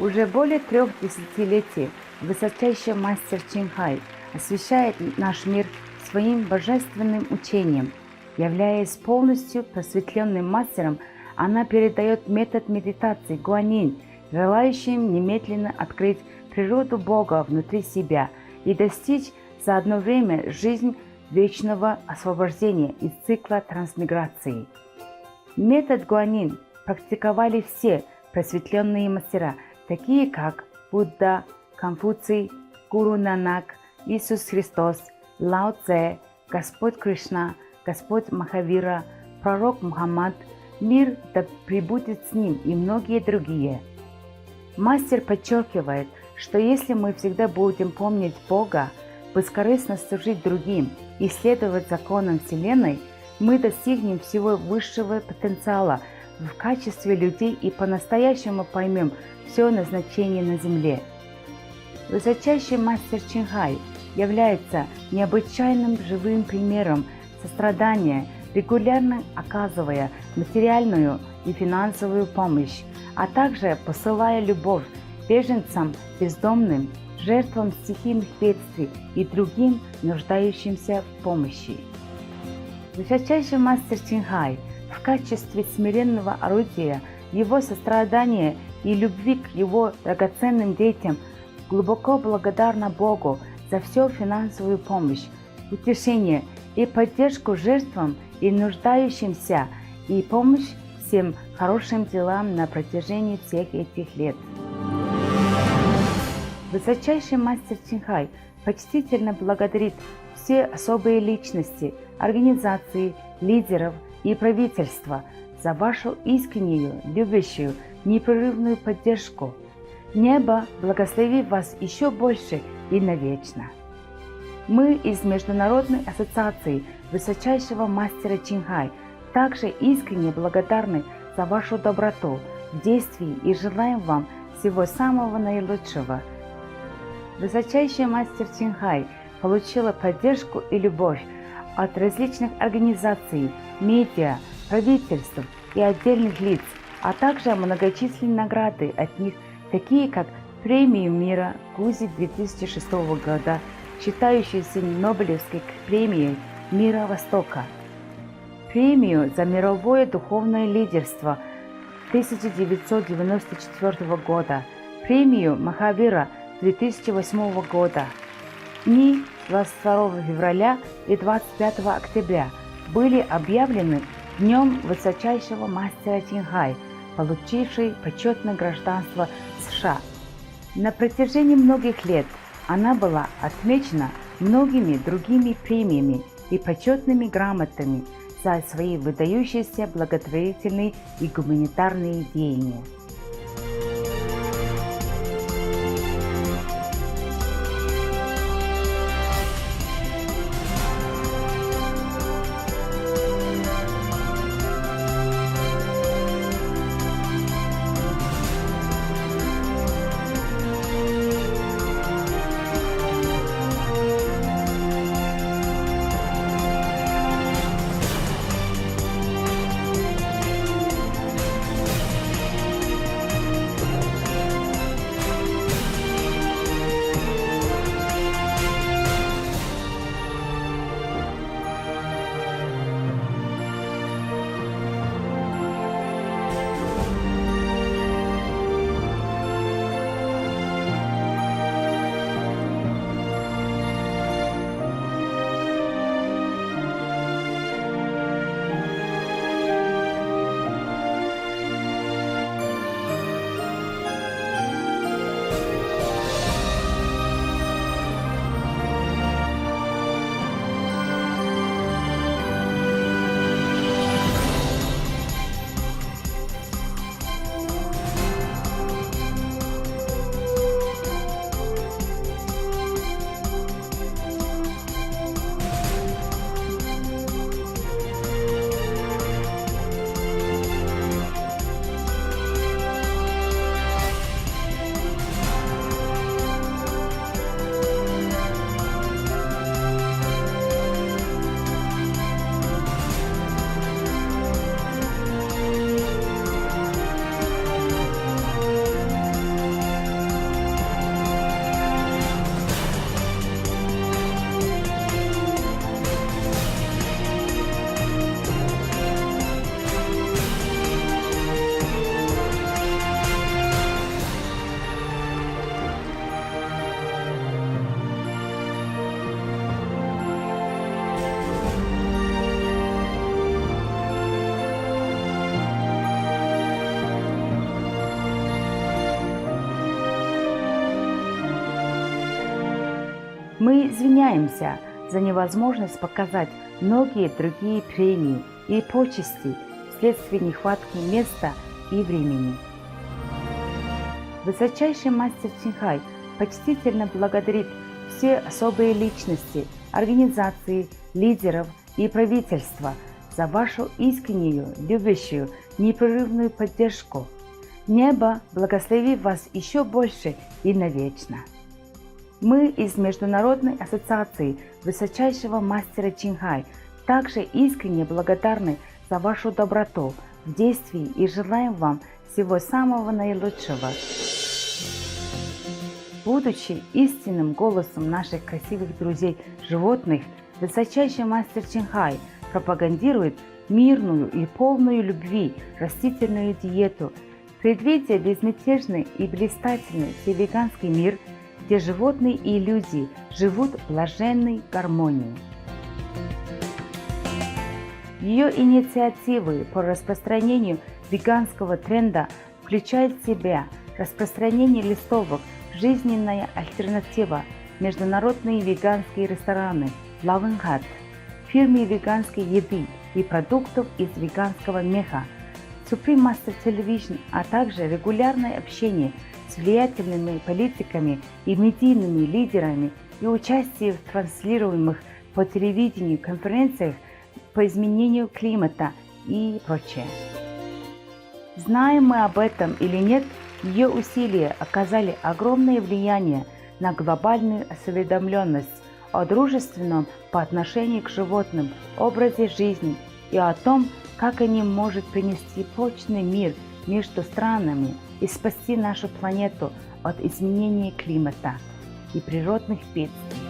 Уже более 3 десятилетий высочайший мастер Чинхай освещает наш мир своим божественным учением. Являясь полностью просветленным мастером, она передает метод медитации гуанинь, желающим немедленно открыть природу Бога внутри себя и достичь за одно время жизнь вечного освобождения из цикла трансмиграции. Метод гуанинь практиковали все просветленные мастера, такие как Будда, Конфуций, Гуру Нанак, Иисус Христос, Лао Цзэ, Господь Кришна, Господь Махавира, Пророк Мухаммад, мир да пребудет с ним и многие другие. Мастер подчеркивает, что если мы всегда будем помнить Бога, бескорыстно служить другим и следовать законам Вселенной, мы достигнем всего высшего потенциала в качестве людей и по-настоящему поймем все назначение на Земле. Высочайший мастер Чинхай является необычайным живым примером сострадания, регулярно оказывая материальную и финансовую помощь, а также посылая любовь беженцам, бездомным, жертвам стихийных бедствий и другим нуждающимся в помощи. Высочайший мастер Чинхай в качестве смиренного орудия его сострадания и любви к его драгоценным детям глубоко благодарна Богу за всю финансовую помощь, утешение и поддержку жертвам и нуждающимся, и помощь всем хорошим делам на протяжении всех этих лет. Высочайший мастер Чинхай почтительно благодарит все особые личности, организации, лидеров и правительства за вашу искреннюю, любящую, непрерывную поддержку. Небо благослови вас еще больше и навечно. Мы из Международной ассоциации Высочайшего мастера Чинхай также искренне благодарны за вашу доброту в действии и желаем вам всего самого наилучшего. Высочайший мастер Чинхай получила поддержку и любовь от различных организаций, медиа, правительств и отдельных лиц, а также многочисленные награды от них, такие как премию мира Гузи 2006 года, считающуюся Нобелевской премией мира Востока, премию за мировое духовное лидерство 1994 года, премию Махавира 2008 года. Дни 22 февраля и 25 октября были объявлены Днем Высочайшего мастера Чинхай, получившей почетное гражданство США. На протяжении многих лет она была отмечена многими другими премиями и почетными грамотами за свои выдающиеся благотворительные и гуманитарные деяния. Мы извиняемся за невозможность показать многие другие премии и почести вследствие нехватки места и времени. Высочайший мастер Чихай почтительно благодарит все особые личности, организации, лидеров и правительства за вашу искреннюю, любящую, непрерывную поддержку. Небо благослови вас еще больше и навечно. Мы из Международной ассоциации Высочайшего мастера Чихай также искренне благодарны за вашу доброту в действии и желаем вам всего самого наилучшего. Будучи истинным голосом наших красивых друзей-животных, Высочайший мастер Чихай пропагандирует мирную и полную любви растительную диету, предвидя безмятежный и блистательный всевеганский мир, где животные и люди живут в блаженной гармонии. Ее инициативы по распространению веганского тренда включают в себя распространение листовок «Жизненная альтернатива», международные веганские рестораны «Лавенхат», фирмы веганской еды и продуктов из веганского меха, Supreme Master Television, а также регулярное общение с влиятельными политиками и медийными лидерами и участие в транслируемых по телевидению конференциях по изменению климата и прочее. Знаем мы об этом или нет, ее усилия оказали огромное влияние на глобальную осведомленность о дружественном по отношению к животным образе жизни и о том, как они могут принести прочный мир между странами и спасти нашу планету от изменения климата и природных бедствий.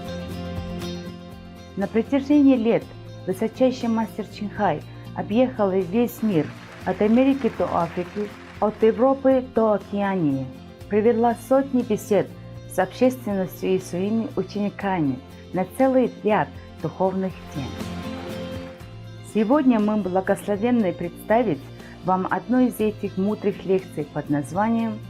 На протяжении лет Высочайший мастер Чихай объехал весь мир, от Америки до Африки, от Европы до Океании, провела сотни бесед с общественностью и своими учениками на целый ряд духовных тем. Сегодня мы благословенны представить вам одну из этих мудрых лекций под названием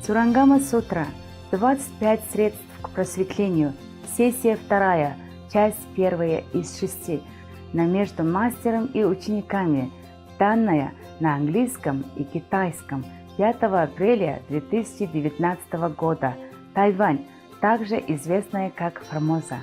«Surangama Sutra. 25 средств к просветлению. Сессия 2, часть 1 из 6» на между мастером и учениками, данная на английском и китайском 5 апреля 2019 года, Тайвань, также известная как Формоза.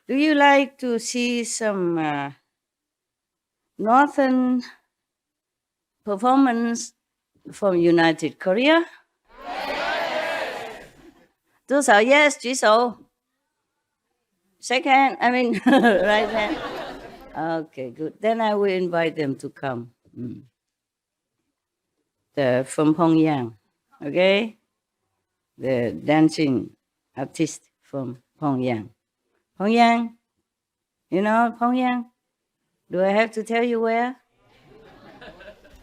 Do you like to see some northern performance from United Korea? Yes. 多少 yes 举手 Second, right hand. Okay, good. Then I will invite them to come. They're from Pyongyang, okay? The dancing artist from Pyongyang. Pyongyang, you know Pyongyang? Do I have to tell you where?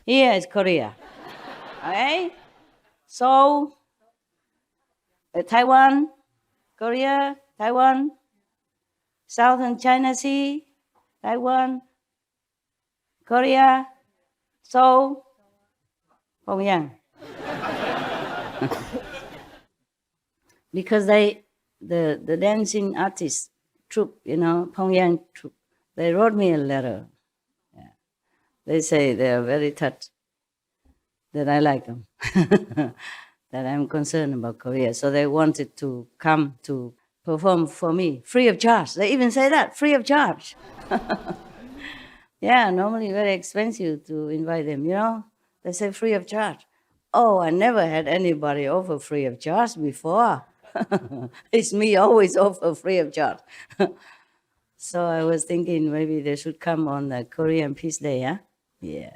Here is Korea, okay? Seoul, Taiwan, Korea, Taiwan, Southern China Sea, Taiwan, Korea, Seoul, Pyongyang. Because the dancing artist troupe, Pyongyang troupe, they wrote me a letter. Yeah. They say they are very touched that I like them, that I'm concerned about Korea. So they wanted to come to perform for me, free of charge. They even say that, free of charge. Yeah, normally very expensive to invite them, They say free of charge. Oh, I never had anybody offer free of charge before. It's me always offer free of charge. So I was thinking maybe they should come on the Korean Peace Day, huh? Yeah.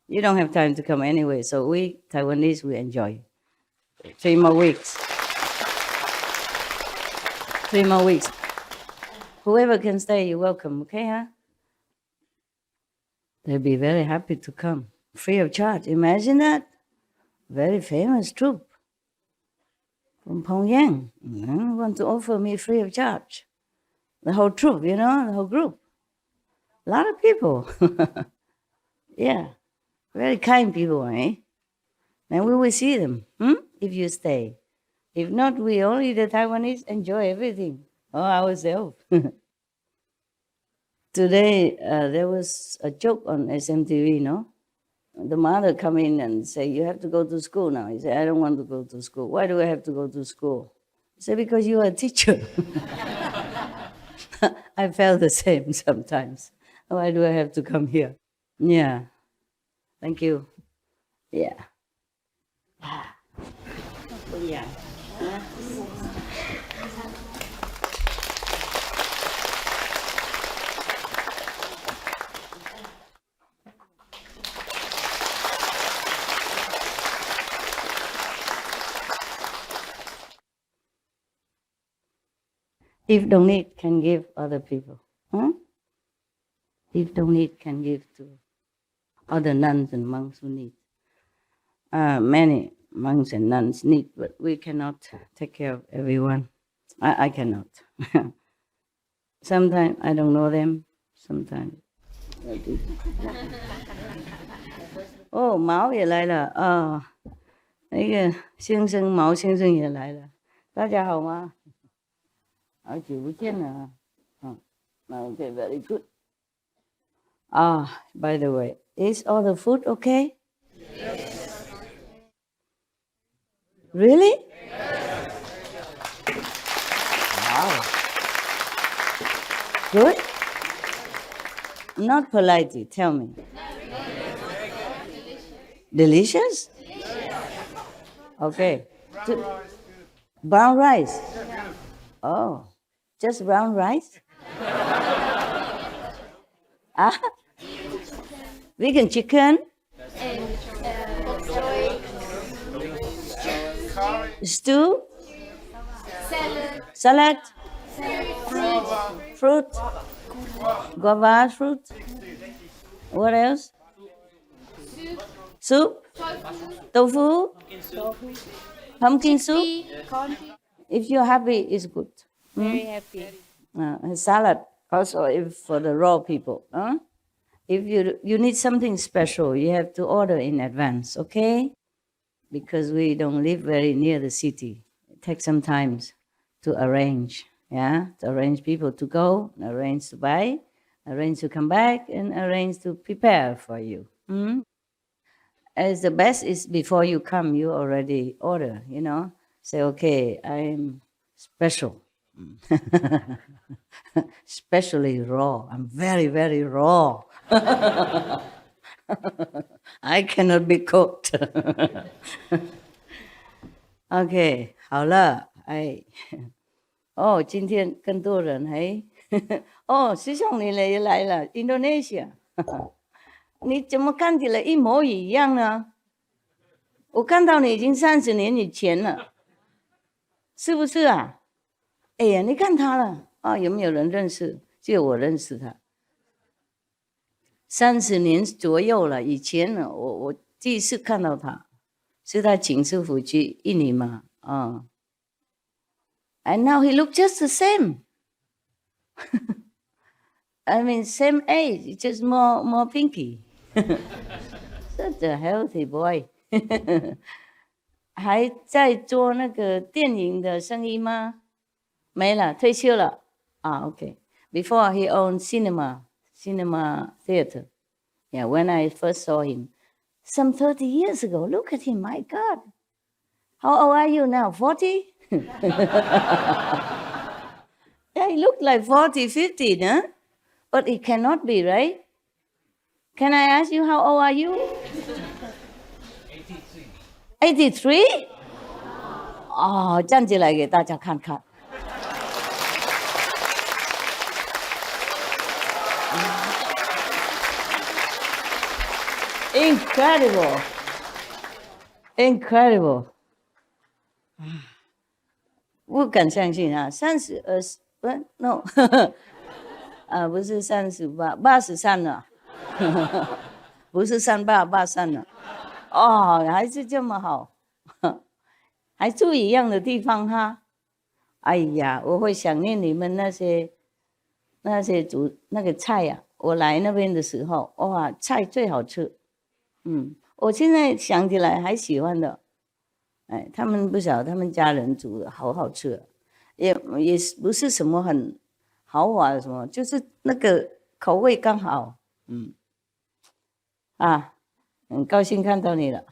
You don't have time to come anyway, so we, Taiwanese, we enjoy. 3 more weeks. 3 more weeks. Whoever can stay, you're welcome, okay, huh? They'll be very happy to come. Free of charge. Imagine that. Very famous troupe from Pyongyang. Want to offer me free of charge. The whole troupe, the whole group. A lot of people. Yeah. Very kind people, eh? And we will see them, if you stay. If not, we only, the Taiwanese, enjoy everything all ourselves. Today, there was a joke on SMTV, no? The mother come in and say, you have to go to school now. He said, I don't want to go to school. Why do I have to go to school? He said, because you are a teacher. I felt the same sometimes. Why do I have to come here? Yeah. Thank you. Yeah. Yeah. If don't need, can give other people. If don't need, can give to other nuns and monks who need. Many monks and nuns need, but we cannot take care of everyone. I cannot. Sometimes I don't know them. Sometimes I do. Oh, Mao 也来了啊，那个先生毛先生也来了，大家好吗？好久不见了啊。Okay, very good. By the way, is all the food okay? Yes. Really? Yes. Wow. Good? Not politely, tell me. Delicious? Okay. Brown rice? Oh, just brown rice? Vegan chicken? Stew? Salad? Fruit? Guava fruit? What else? Soup? Tofu? Pumpkin soup? If you're happy, it's good. Very happy. Salad also if for the raw people. If you need something special, you have to order in advance, okay? Because we don't live very near the city. It takes some time to arrange, to arrange people to go, arrange to buy, arrange to come back, and arrange to prepare for you. As the best is before you come, you already order, Say, okay, I'm special. Especially raw. I'm very, very raw. I cannot be cooked. Okay, 好了，今天更多人师兄你也来了 ，Indonesia 。你怎么看起来一模一样呢？我看到你已经30年以前了，是不是啊？哎呀，你看他了有没有人认识？只有我认识他。30年左右了，以前呢，我第一次看到他，是他请师父去印尼嘛And now he looked just the same. I mean, same age, just more pinky. Such a healthy boy. 还在做那个电影的生意吗？没了，退休了。Okay. Before he owned cinema theater. Yeah, when I first saw him, some 30 years ago. Look at him, my God. How old are you now? 40? Yeah, he looked like 40, 50, huh? But it cannot be, right? Can I ask you how old are you? 83？ 哦，站起来给大家看看。Incredible, incredible！ 不敢相信啊，32不 no， 不是38， 83了，不是38 83了。哦，还是这么好，还住一样的地方哈。哎呀，我会想念你们那些煮那个菜呀、我来那边的时候，哇，菜最好吃。我现在想起来还喜欢的。哎，他们不晓得他们家人煮的好好吃，也不是什么很豪华的什么，就是那个口味刚好。很高兴看到你了，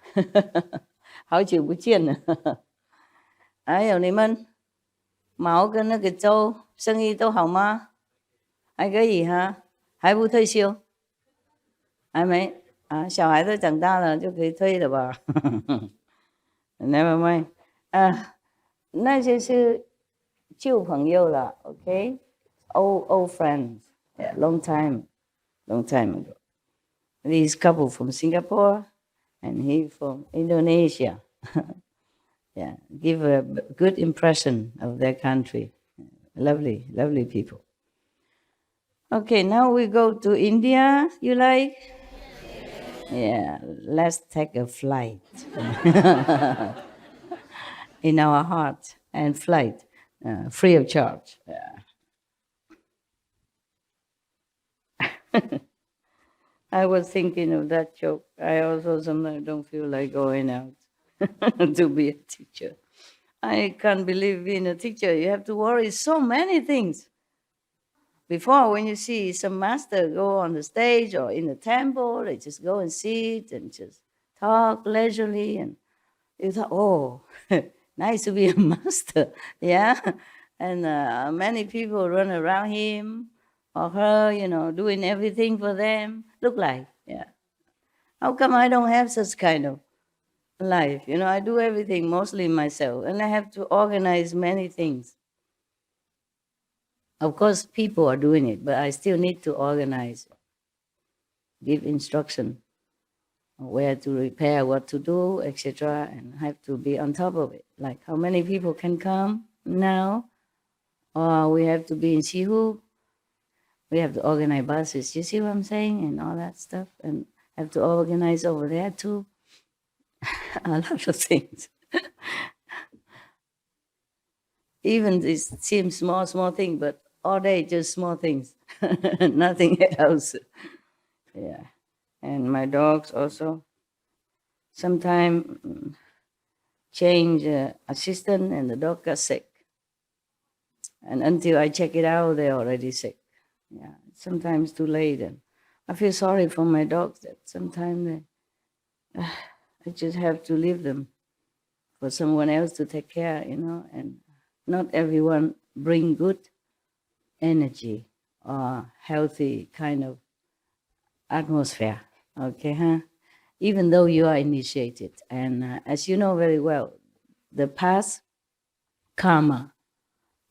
好久不见了。还有你们毛跟那个周生意都好吗？还可以哈，还不退休？还没啊，小孩都长大了就可以退了吧？Never mind，那些是旧朋友了 ，OK， old friends， yeah, long time ago. This couple from Singapore and he from Indonesia. Yeah, give a good impression of their country. Lovely, lovely people. Okay, now we go to India. You like? Yeah, let's take a flight in our heart and flight, free of charge. Yeah. I was thinking of that joke. I also sometimes don't feel like going out to be a teacher. I can't believe being a teacher. You have to worry so many things. Before, when you see some master go on the stage or in the temple, they just go and sit and just talk leisurely. And you thought, oh, nice to be a master. Yeah. And many people run around him or her, doing everything for them. Look like, yeah. How come I don't have such kind of life? I do everything mostly myself, and I have to organize many things. Of course, people are doing it, but I still need to organize, give instruction, where to repair, what to do, etc., and have to be on top of it. Like how many people can come now, or we have to be in Shihu. We have to organize buses, you see what I'm saying, and all that stuff, and have to organize over there too. A lot of things. Even this seems small thing, but all day just small things, nothing else. Yeah, and my dogs also. Sometime change assistant, and the dog got sick. And until I check it out, they're already sick. Yeah, sometimes too late, and I feel sorry for my dogs that sometimes I just have to leave them for someone else to take care, and not everyone bring good energy or healthy kind of atmosphere, okay, huh? Even though you are initiated, and as you know very well, the past karma,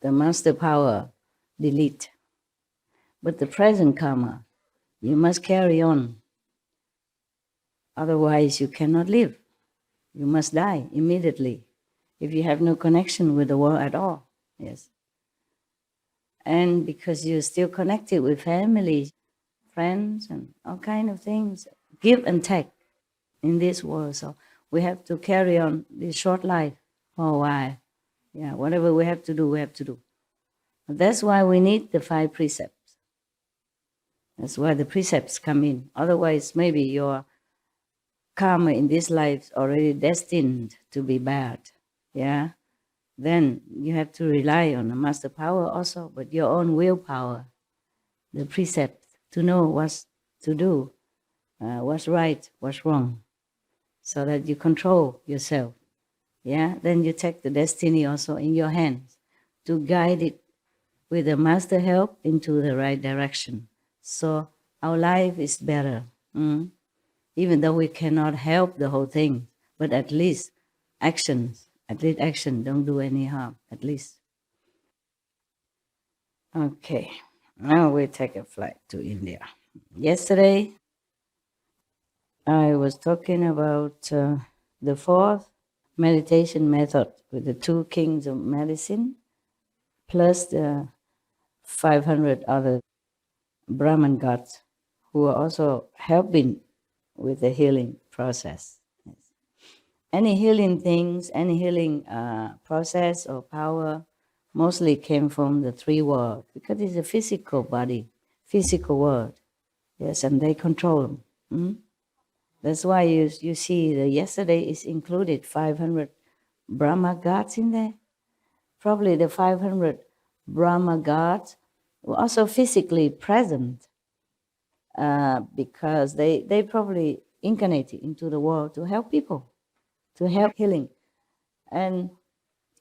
the master power, delete. But the present karma, you must carry on. Otherwise, you cannot live. You must die immediately if you have no connection with the world at all. Yes. And because you're still connected with family, friends, and all kind of things, give and take in this world. So we have to carry on this short life for a while. Yeah, whatever we have to do, we have to do. That's why we need the 5 precepts. That's why the precepts come in. Otherwise, maybe your karma in this life is already destined to be bad. Yeah? Then you have to rely on the master power also, but your own willpower, the precepts, to know what to do, what's right, what's wrong, so that you control yourself. Yeah? Then you take the destiny also in your hands to guide it with the master help into the right direction. So our life is better, even though we cannot help the whole thing, but at least actions. At least action, don't do any harm, at least. Okay, now we take a flight to India. Yesterday, I was talking about the fourth meditation method with the 2 kings of medicine, plus the 500 other Brahman gods who are also helping with the healing process. Yes. Any healing things, any healing process or power mostly came from the 3 worlds, because it's a physical body, physical world. Yes, and they control them. That's why you see that yesterday is included 500 Brahma gods in there. Probably the 500 Brahma gods were also physically present because they probably incarnated into the world to help people, to help healing. And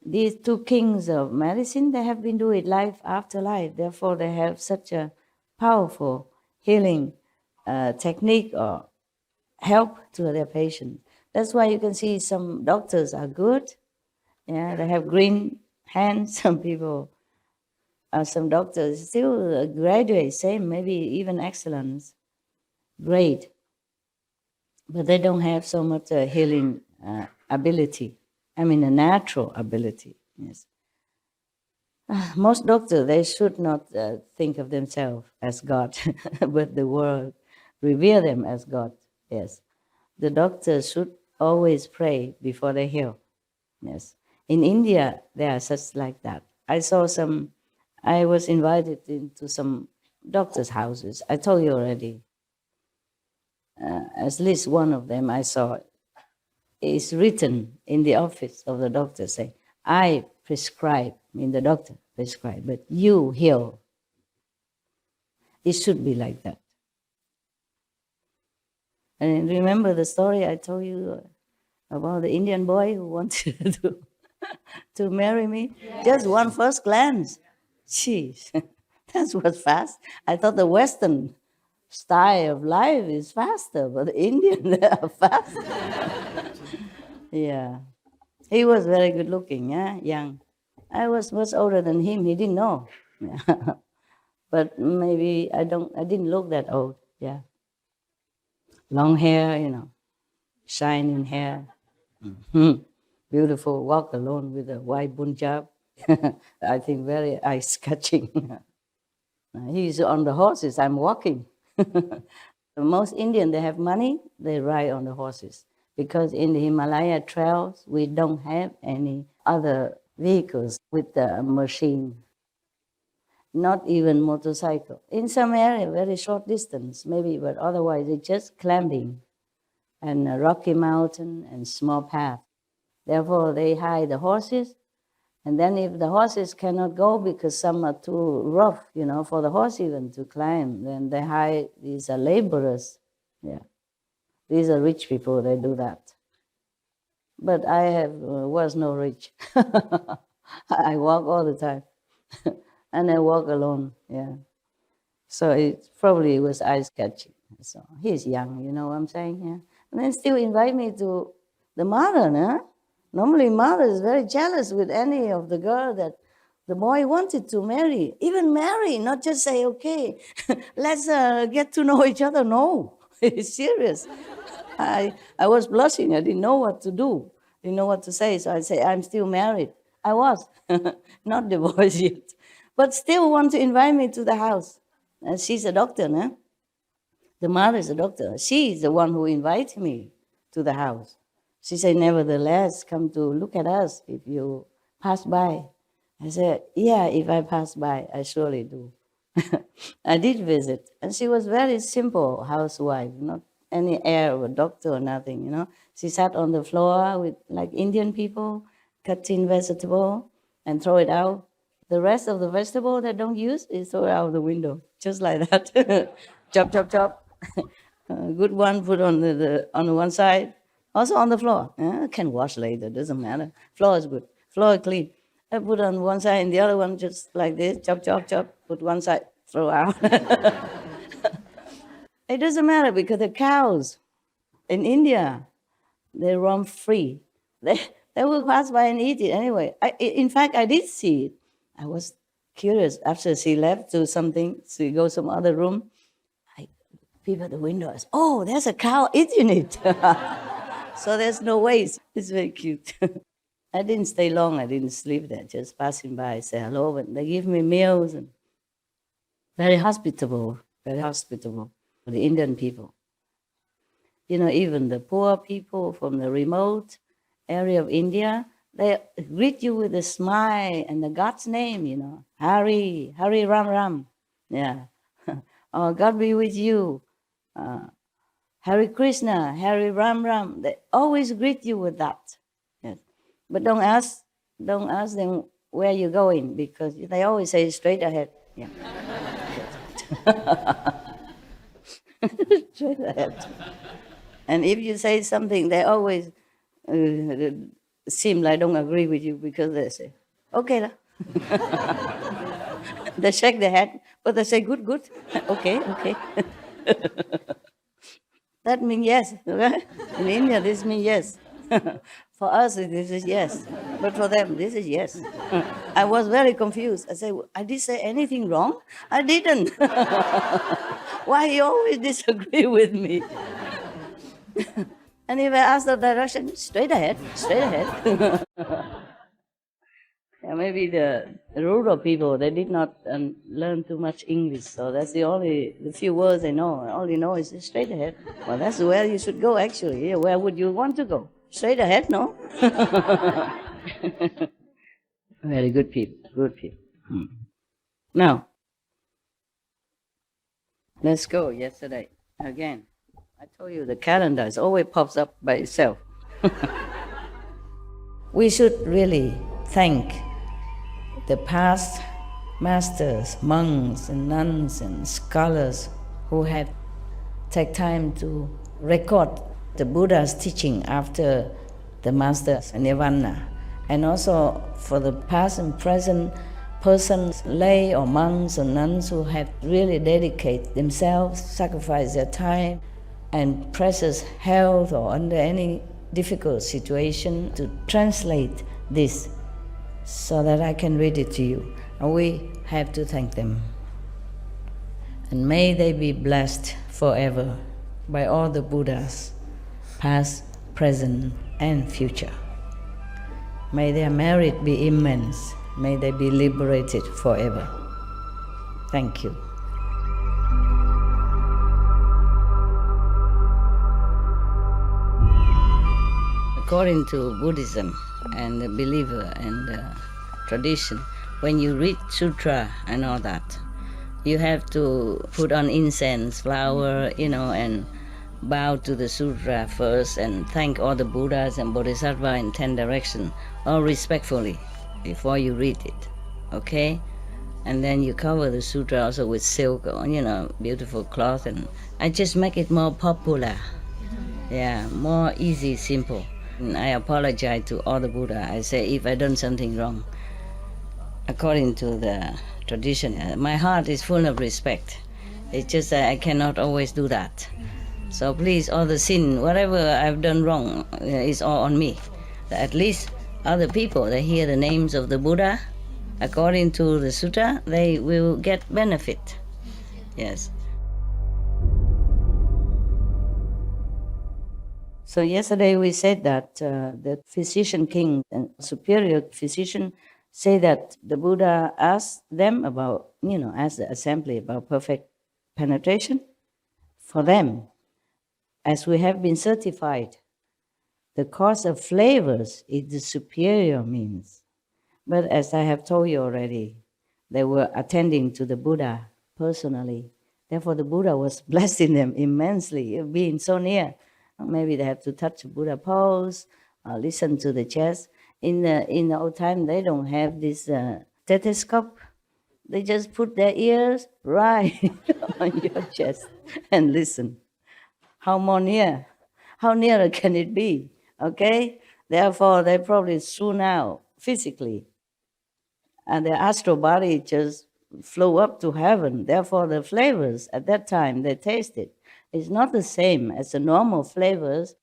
these 2 kings of medicine, they have been doing it life after life. Therefore, they have such a powerful healing technique or help to their patients. That's why you can see some doctors are good. Yeah, they have green hands. Some people, some doctors still graduate, same, maybe even excellence, great. But they don't have so much healing ability. I mean, a natural ability. Yes. Most doctors, they should not think of themselves as God, but the world revere them as God. Yes. The doctors should always pray before they heal. Yes. In India, there are such like that. I was invited into some doctors' houses. I told you already. At least one of them I saw is written in the office of the doctor saying, I prescribe, I mean the doctor prescribe, but you heal. It should be like that. And remember the story I told you about the Indian boy who wanted to marry me? Yes. Just one first glance. Jeez, that was fast. I thought the Western style of life is faster, but the Indian, they are faster. Yeah. He was very good looking, yeah, young. I was much older than him. He didn't know. But maybe I didn't look that old, yeah. Long hair, shining hair. Beautiful, walk alone with a white punjab. I think very eye-catching. He's on the horses, I'm walking. Most Indians, they have money, they ride on the horses. Because in the Himalaya trails, we don't have any other vehicles with the machine. Not even motorcycle. In some area, very short distance, maybe, but otherwise it's just climbing and a rocky mountain and small path. Therefore, they hide the horses. And then if the horses cannot go because some are too rough, for the horse even to climb, then they hire these laborers. Yeah, these are rich people, they do that. But I was no rich. I walk all the time. And I walk alone, yeah. So it probably was eye-catching. So he's young, you know what I'm saying? Yeah. And then still invite me to the mother, no? Normally mother is very jealous with any of the girl that the boy wanted to marry. Even marry, not just say, okay, let's get to know each other. No, it's serious. I was blushing. I didn't know what to do. Didn't know what to say. So I say, I'm still married. I was, not divorced yet. But still want to invite me to the house. And she's a doctor, no? The mother is a doctor. She is the one who invited me to the house. She said, nevertheless, come to look at us if you pass by. I said, yeah, if I pass by, I surely do. I did visit. And she was very simple housewife, not any air of a doctor or nothing, She sat on the floor with like Indian people, cutting vegetable and throw it out. The rest of the vegetable they don't use is throw out the window, just like that. Chop, chop, chop. Good one put on the one side, also on the floor. Can wash later, doesn't matter. Floor is good, floor is clean. I put on one side and the other one just like this, chop, chop, chop. Put one side, throw out. It doesn't matter because the cows in India, they roam free. They will pass by and eat it anyway. In fact, I did see it. I was curious. After she left to something, she goes some other room. I peep at the window. I said, oh, there's a cow eating it. So there's no waste. It's very cute. I didn't stay long. I didn't sleep there. Just passing by, say hello, and they give me meals. And very hospitable for the Indian people. You know, even the poor people from the remote area of India, they greet you with a smile and the God's name, you know, Hari Ram Ram, yeah. Oh, God be with you. Hare Krishna, Hare Ram Ram. They always greet you with that. Yes. But don't ask them where you're going, because they always say straight ahead. Yeah. Straight ahead. And if you say something, they always seem like don't agree with you, because they say, okay lah. They shake their head, but they say, good. Okay. That means yes. Right? In India, this means yes. For us, this is yes. But for them, this is yes. I was very confused. I said, I did say anything wrong? I didn't. Why you always disagree with me? And if I ask the direction, straight ahead. Yeah, maybe the rural people, they did not learn too much English, so that's the few words they know. All they know is straight ahead. Well, that's where you should go, actually. Yeah, where would you want to go? Straight ahead, no? Very good people, Now, let's go yesterday again. I told you the calendar always pops up by itself. We should really thank the past masters, monks and nuns and scholars who had taken time to record the Buddha's teaching after the master's nirvana, and also for the past and present persons, lay or monks or nuns who had really dedicated themselves, sacrificed their time and precious health or under any difficult situation to translate this so that I can read it to you. And we have to thank them. And may they be blessed forever by all the Buddhas, past, present, and future. May their merit be immense. May they be liberated forever. Thank you. According to Buddhism and the believer and the tradition, when you read Sutra and all that, you have to put on incense, flower, and bow to the Sutra first and thank all the Buddhas and Bodhisattvas in 10 directions, all respectfully, before you read it, okay? And then you cover the Sutra also with silk or, beautiful cloth, and I just make it more popular. Yeah, more easy, simple. And I apologize to all the Buddha. I say if I done something wrong, according to the tradition, my heart is full of respect. It's just that I cannot always do that. So please, all the sin, whatever I've done wrong, is all on me. At least other people, they hear the names of the Buddha, according to the Sutra, they will get benefit. Yes. So yesterday we said that the physician king and superior physician say that the Buddha asked them about, asked the assembly about perfect penetration. For them, as we have been certified, the cause of flavors is the superior means. But as I have told you already, they were attending to the Buddha personally. Therefore, the Buddha was blessing them immensely, being so near. Maybe they have to touch the Buddha pose, listen to the chest. In the old time, they don't have this stethoscope. They just put their ears right on your chest and listen. How nearer can it be? Okay? Therefore, they probably swoon out physically. And their astral body just flew up to heaven. Therefore, the flavors at that time they tasted is not the same as the normal flavors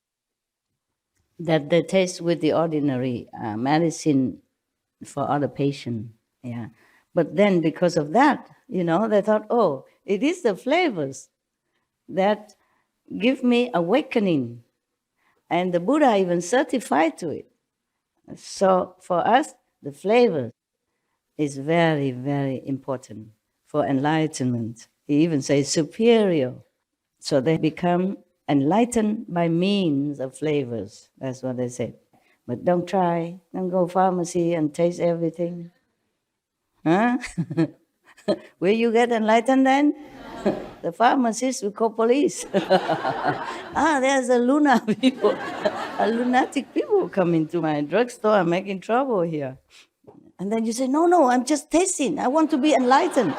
that they taste with the ordinary medicine for other patient. Yeah. But then because of that, they thought, oh, it is the flavors that give me awakening. And the Buddha even certified to it. So for us, the flavor is very, very important for enlightenment. He even says superior. So they become enlightened by means of flavors. That's what they said. But don't try, don't go pharmacy and taste everything. Huh? Will you get enlightened then? The pharmacist will call police. There's a lunatic people coming to my drugstore and making trouble here. And then you say, no, I'm just tasting. I want to be enlightened.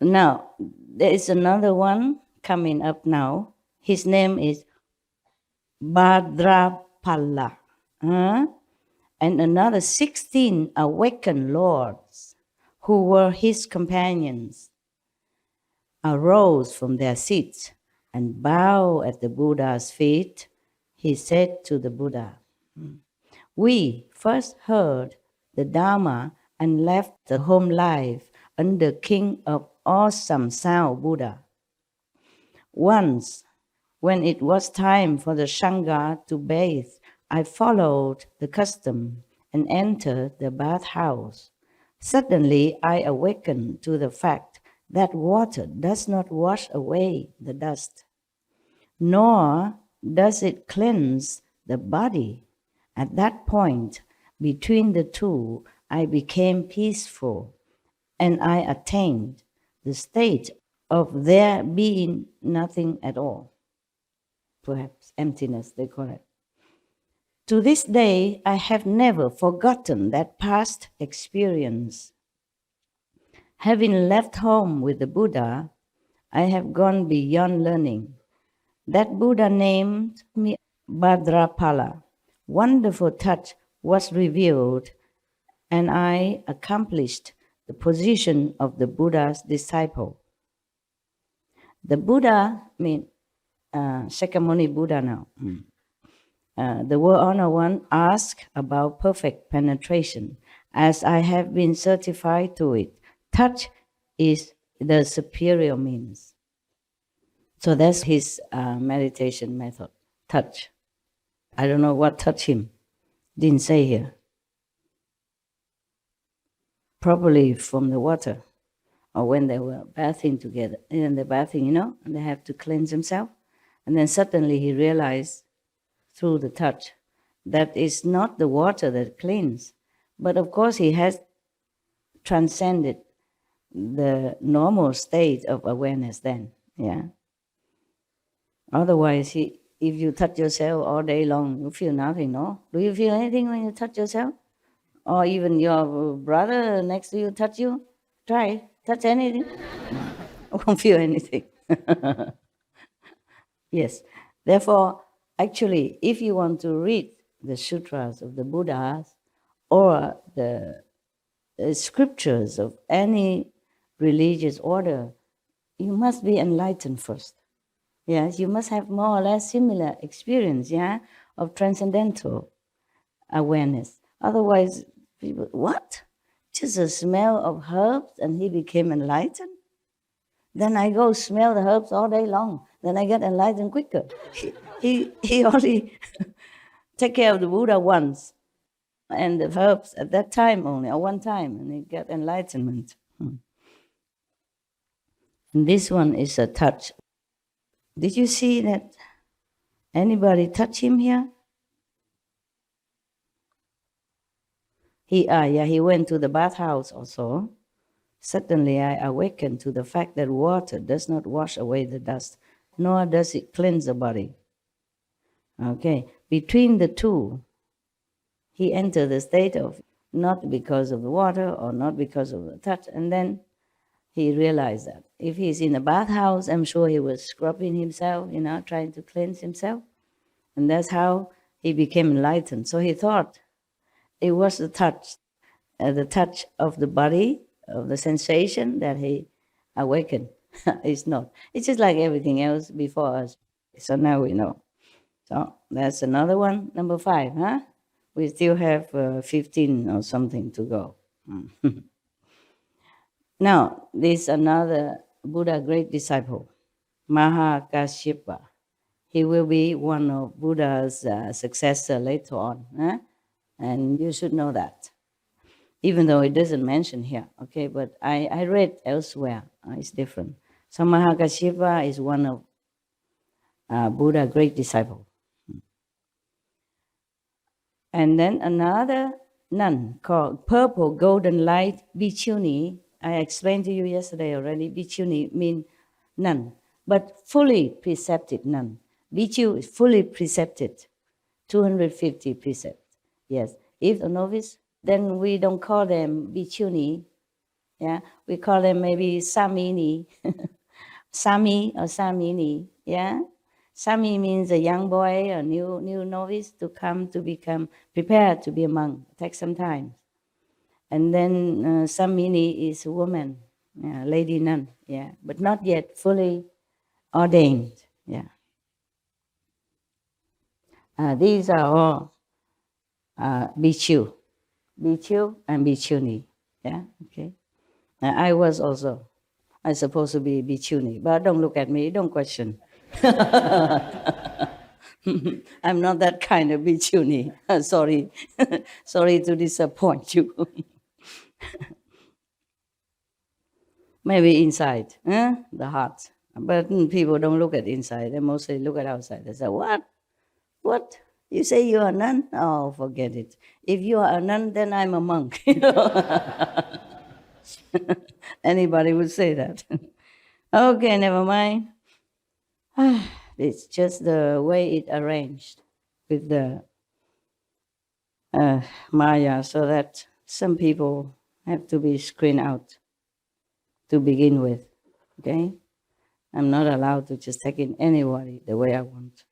Now, there is another one coming up now. His name is Bhadrapala. And another 16 awakened lords who were his companions arose from their seats and bowed at the Buddha's feet. He said to the Buddha, we first heard the Dharma and left the home life under King of Awesome Sound Buddha. Once, when it was time for the Sangha to bathe, I followed the custom and entered the bathhouse. Suddenly, I awakened to the fact that water does not wash away the dust, nor does it cleanse the body. At that point, between the two, I became peaceful, and I attained the state of there being nothing at all. Perhaps emptiness, they call it. To this day, I have never forgotten that past experience. Having left home with the Buddha, I have gone beyond learning. That Buddha named me Bhadrapala. Wonderful touch was revealed, and I accomplished the position of the Buddha's disciple. The Buddha means Shakyamuni Buddha now. The World Honor One asked about perfect penetration. As I have been certified to it, touch is the superior means. So that's his meditation method, touch. I don't know what touched him. Didn't say here. Probably from the water, or when they were bathing together. In the bathing, and they have to cleanse themselves. And then suddenly he realized through the touch that it's not the water that cleans. But of course he has transcended the normal state of awareness then. Yeah. Otherwise, if you touch yourself all day long, you feel nothing, no? Do you feel anything when you touch yourself? Or even your brother next to you touch you? Try, touch anything. I won't feel anything. Yes. Therefore, actually, if you want to read the sutras of the Buddhas or the scriptures of any religious order, you must be enlightened first. Yes, you must have more or less similar experience, of transcendental awareness. Otherwise, people, what? Just a smell of herbs and he became enlightened? Then I go smell the herbs all day long. Then I get enlightened quicker. He only take care of the Buddha once and the herbs at that time only, or one time, and he get enlightenment. And this one is a touch. Did you see that anybody touch him here? He went to the bathhouse also. Suddenly I awakened to the fact that water does not wash away the dust, nor does it cleanse the body. Okay, between the two, he entered the state of not because of the water or not because of the touch, and then he realized that if he's in a bathhouse, I'm sure he was scrubbing himself, trying to cleanse himself. And that's how he became enlightened. So he thought it was the touch of the body, of the sensation that he awakened. It's not. It's just like everything else before us. So now we know. So that's another one. Number 5, huh? We still have 15 or something to go. Now, this another Buddha great disciple, Mahakashyapa. He will be one of Buddha's successor later on. Huh? And you should know that. Even though it doesn't mention here, okay? But I read elsewhere. It's different. So Mahakashyapa is one of Buddha great disciple. And then another nun called Purple Golden Light Bhikkhuni. I explained to you yesterday already. Bhikkhuni means nun, but fully precepted nun. Bhikkhu is fully precepted, 250 precepts. Yes. If a novice, then we don't call them Bhikkhuni. Yeah, we call them maybe Samini, Sami or Samini. Yeah. Sami means a young boy, a new novice to come to become prepared to be a monk. It takes some time. And then Samini is a woman, lady nun, yeah, but not yet fully ordained. Yeah. These are all Bhikkhu and Bhikkhuni. Yeah, okay. I was also, I supposed to be Bhikkhuni, but don't look at me, don't question. I'm not that kind of Bhikkhuni. Sorry. Sorry to disappoint you. Maybe inside, the heart. But people don't look at inside. They mostly look at outside. They say, what? What? You say you are a nun? Oh, forget it. If you are a nun, then I'm a monk. Anybody would say that. Okay, never mind. It's just the way it arranged with the Maya, so that some people have to be screened out to begin with. Okay? I'm not allowed to just take in anybody the way I want.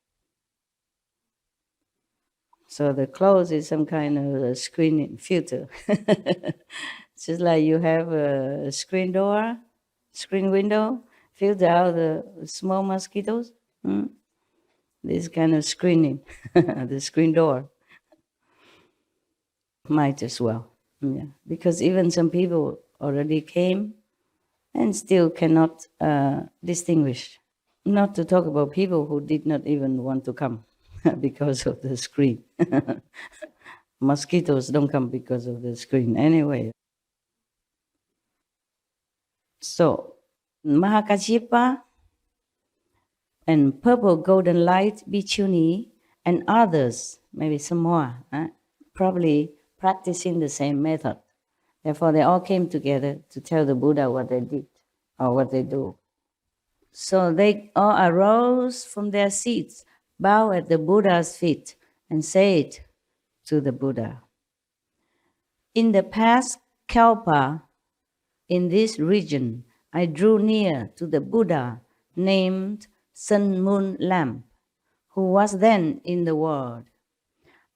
So the clothes is some kind of a screening filter. It's just like you have a screen door, screen window, filter out the small mosquitoes. This kind of screening, the screen door. Might as well, yeah. Because even some people already came and still cannot distinguish. Not to talk about people who did not even want to come because of the screen. Mosquitoes don't come because of the screen anyway. So, Mahakashyapa and Purple Golden Light Bhikkhuni and others, maybe some more, probably practicing the same method. Therefore, they all came together to tell the Buddha what they did or what they do. So they all arose from their seats, bow at the Buddha's feet, and said to the Buddha, in the past Kalpa, in this region, I drew near to the Buddha named Sun Moon Lamp, who was then in the world.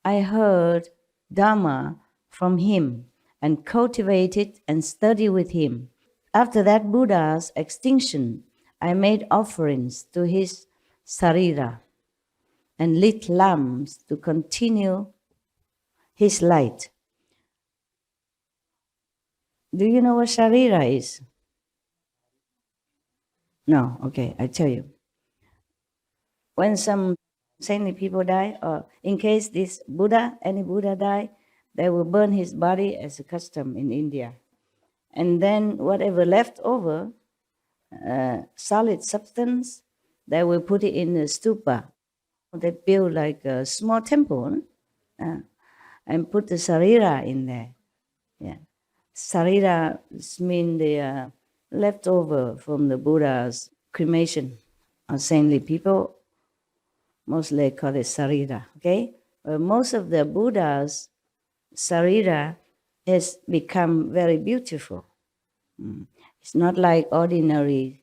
I heard Dhamma from him and cultivated and studied with him. After that Buddha's extinction, I made offerings to his sarira and lit lamps to continue his light. Do you know what sarira is? No, okay, I tell you. When some saintly people die, or in case this Buddha, any Buddha die, they will burn his body as a custom in India. And then whatever left over, solid substance, they will put it in a stupa. They build like a small temple and put the sarira in there. Yeah, sarira means the leftover from the Buddha's cremation. Saintly people mostly call it sarira. Okay, most of the Buddha's sarira has become very beautiful. It's not like ordinary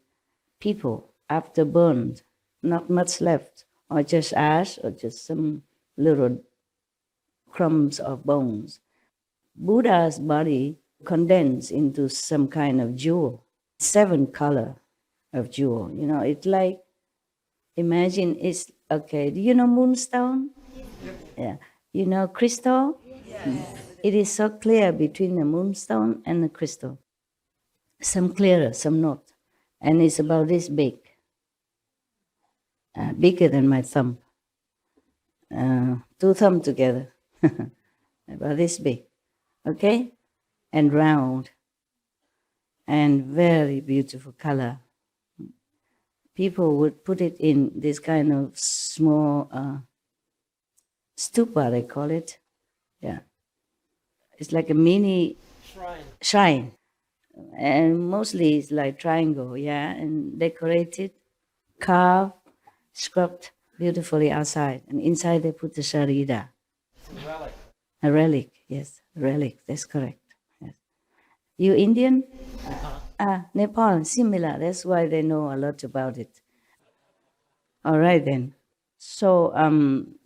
people after burned, not much left, or just ash, or just some little crumbs of bones. Buddha's body condensed into some kind of jewel, 7 color of jewel. You know, it's like imagine it's okay. Do you know moonstone? Yeah. You know crystal? Yes. It is so clear between the moonstone and the crystal. Some clearer, some not. And it's about this big. Bigger than my thumb. 2 thumbs together. About this big. Okay? And round. And very beautiful color. People would put it in this kind of small stupa, they call it. Yeah. It's like a mini shrine. And mostly it's like triangle, yeah, and decorated, carved, scrubbed beautifully outside. And inside they put the sharira. A relic. A relic, yes, a relic, that's correct. Yes. You Indian? Nepal, similar, that's why they know a lot about it. All right then. So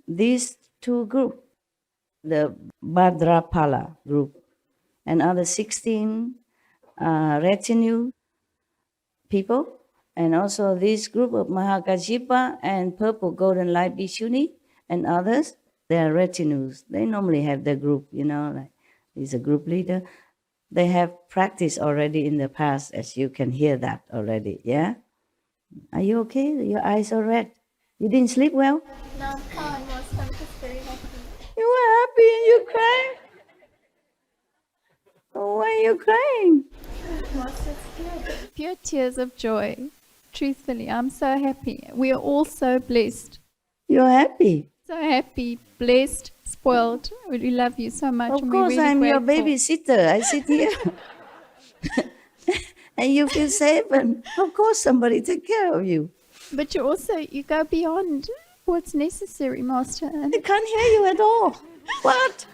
these 2 groups, the Bhadrapala group and other 16 retinue people, and also this group of Mahakajipa and Purple Golden Light Bhikshuni and others, they are retinues. They normally have their group, like he's a group leader. They have practiced already in the past, as you can hear that already, yeah? Are you okay? Your eyes are red. You didn't sleep well? No, I'm fine. I'm just very happy. You were happy and you cried? Why are you crying? Pure tears of joy. Truthfully, I'm so happy. We are all so blessed. You're happy. So happy, blessed, spoiled. We love you so much. Of and course, we're really I'm grateful. your babysitter. I sit here. And you feel safe, and of course somebody take care of you. But you go beyond what's necessary, Master. And I can't hear you at all. What?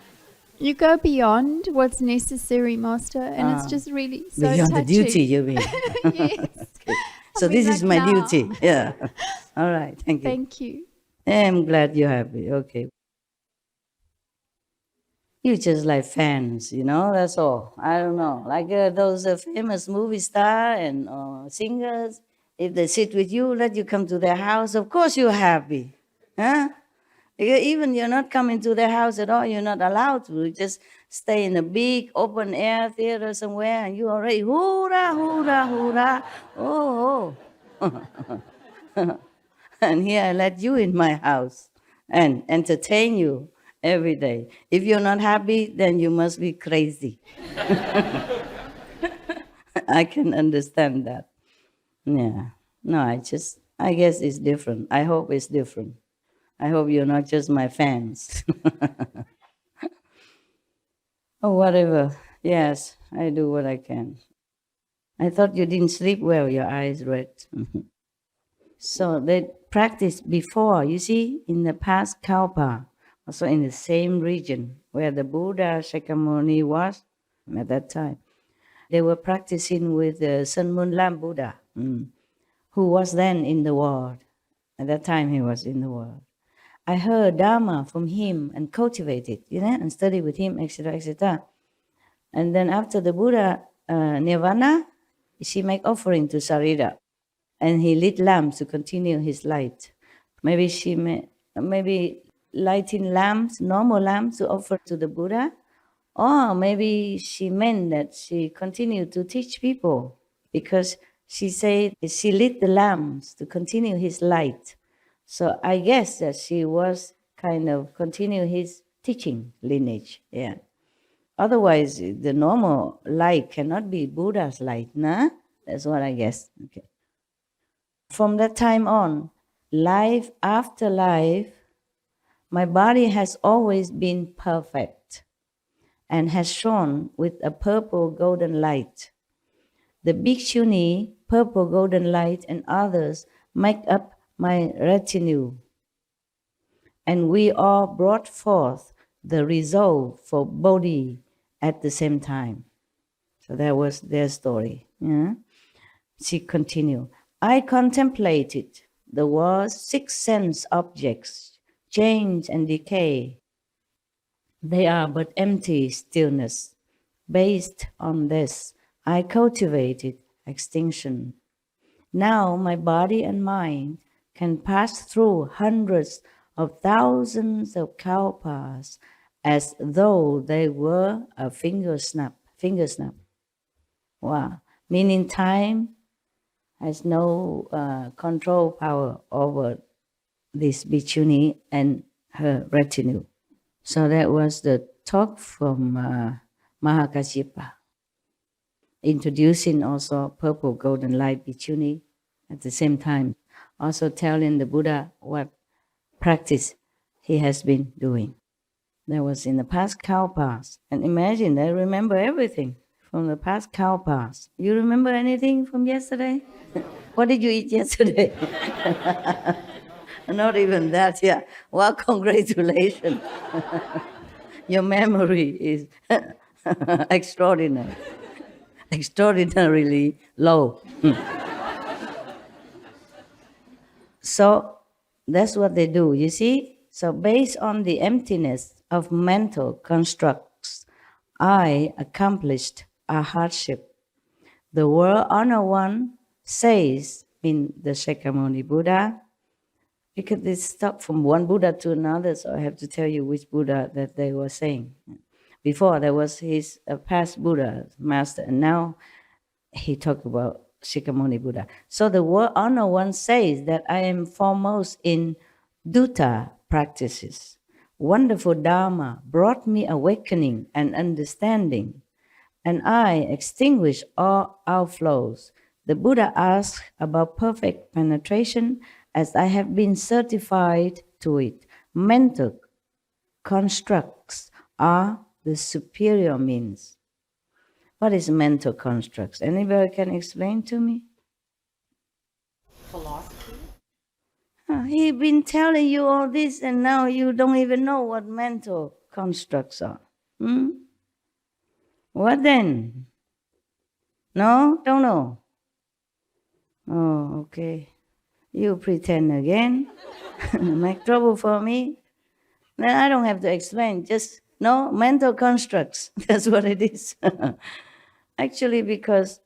you go beyond what's necessary, Master. And it's just really so Beyond touching. the duty, you mean? Yes. So I mean, this is like my now. duty. Yeah. All right. Thank you. Thank you. I'm glad you're happy. Okay. You just like fans, that's all. I don't know. Like those famous movie stars and singers, if they sit with you, let you come to their house, of course you're happy. Huh? Even you're not coming to their house at all, you're not allowed to. You just stay in a big open air theater somewhere and you already hoorah, hoorah, hoorah. Oh. And here I let you in my house and entertain you every day. If you're not happy, then you must be crazy. I can understand that. Yeah. No, I guess it's different. I hope it's different. I hope you're not just my fans. Oh, whatever. Yes, I do what I can. I thought you didn't sleep well, your eyes red. So they practiced before, you see, in the past Kalpa, also in the same region where the Buddha Shakyamuni was at that time. They were practicing with the Sun Moon Lam Buddha, who was then in the world. At that time he was in the world. I heard Dharma from him and cultivated, and studied with him, etc., etc. And then after the Buddha Nirvana, she make offering to Sarita. And he lit lamps to continue his light. Maybe lighting lamps, normal lamps to offer to the Buddha. Or maybe she meant that she continued to teach people because she said she lit the lamps to continue his light. So I guess that she was kind of continue his teaching lineage. Yeah. Otherwise, the normal light cannot be Buddha's light, nah? That's what I guess. Okay. From that time on, life after life, my body has always been perfect and has shone with a purple golden light. The Bhikshuni, purple golden light, and others make up my retinue. And we all brought forth the resolve for Bodhi at the same time. So that was their story. Yeah? She continued. I contemplated the world's 6 sense objects, change and decay. They are but empty stillness. Based on this, I cultivated extinction. Now my body and mind can pass through hundreds of thousands of kalpas as though they were a finger snap. Wow. Meaning time has no control power over this bhikkhuni and her retinue. So that was the talk from Mahakassapa, introducing also purple golden light bhikkhuni at the same time, also telling the Buddha what practice he has been doing. That was in the past kalpas. And imagine, they remember everything from the past kalpas. You remember anything from yesterday? What did you eat yesterday? Not even that, yeah. Well, congratulations. Your memory is extraordinary. Extraordinarily low. So that's what they do, you see? So based on the emptiness of mental constructs, I accomplished a hardship. The world honor one says, in the Shakyamuni Buddha, because they stop from one Buddha to another, so I have to tell you which Buddha that they were saying. Before there was his past Buddha, master, and now he talked about Shakyamuni Buddha. So the word honor one says that I am foremost in Dutta practices. Wonderful Dharma brought me awakening and understanding, and I extinguished all outflows. The Buddha asked about perfect penetration, as I have been certified to it. Mental constructs are the superior means. What is mental constructs? Anybody can explain to me? Philosophy? He's been telling you all this and now you don't even know what mental constructs are. What then? No? Don't know? Oh, okay. You pretend again. Make trouble for me. Then I don't have to explain. Just no mental constructs. That's what it is. Actually, because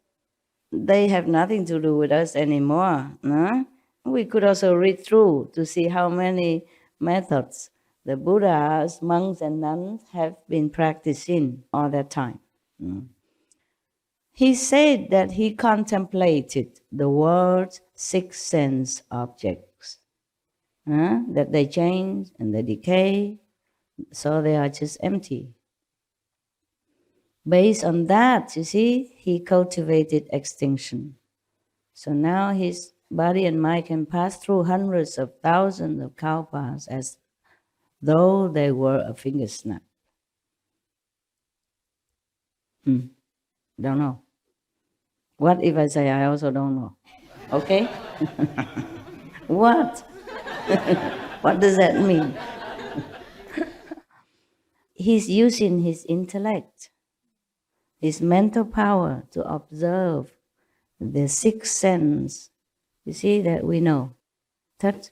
they have nothing to do with us anymore. No? We could also read through to see how many methods the Buddhas, monks and nuns have been practicing all that time. He said that he contemplated the world's six sense objects, that they change and they decay, so they are just empty. Based on that, you see, he cultivated extinction. So now his body and mind can pass through hundreds of thousands of kalpas as though they were a finger snap. Don't know. What if I say I also don't know? Okay? What? What does that mean? He's using his intellect, his mental power to observe the sixth sense. You see that we know. Touch,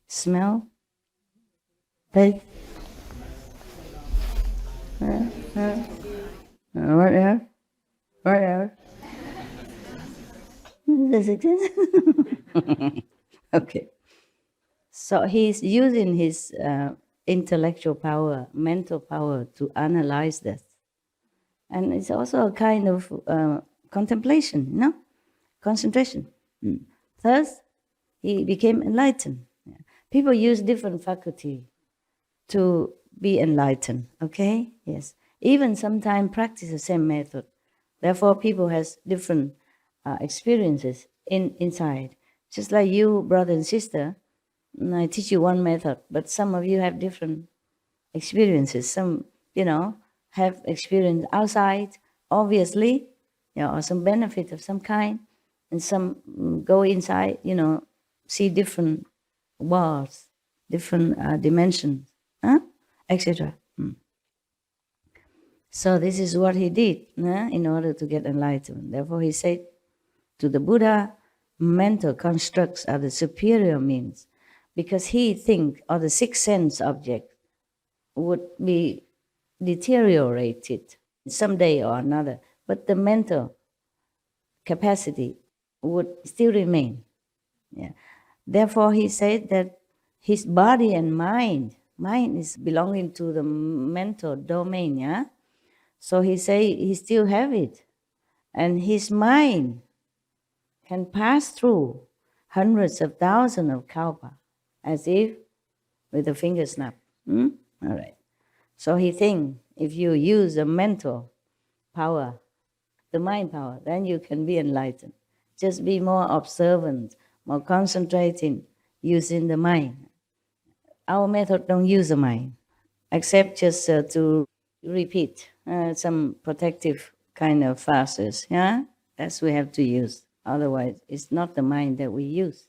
smell, taste. What else? What else? The sixth sense? Okay. So he's using his intellectual power, mental power to analyze this. And it's also a kind of contemplation, no? Concentration. Thus, he became enlightened. People use different faculty to be enlightened, okay? Yes. Even sometimes practice the same method. Therefore, people has different experiences inside. Just like you, brother and sister, I teach you one method, but some of you have different experiences. Some, have experience outside, obviously, or some benefit of some kind, and some go inside, see different worlds, different dimensions, etc. So this is what he did in order to get enlightenment. Therefore, he said to the Buddha, mental constructs are the superior means, because he think, or the sixth sense object would be deteriorated someday or another, but the mental capacity would still remain. Yeah. Therefore, he said that his body and mind is belonging to the mental domain, yeah? So he say he still have it. And his mind can pass through hundreds of thousands of kalpa, as if with a finger snap. All right. So he think if you use the mental power, the mind power, then you can be enlightened. Just be more observant, more concentrating, using the mind. Our method don't use the mind, except just to repeat some protective kind of fasts. Yeah, that's we have to use. Otherwise, it's not the mind that we use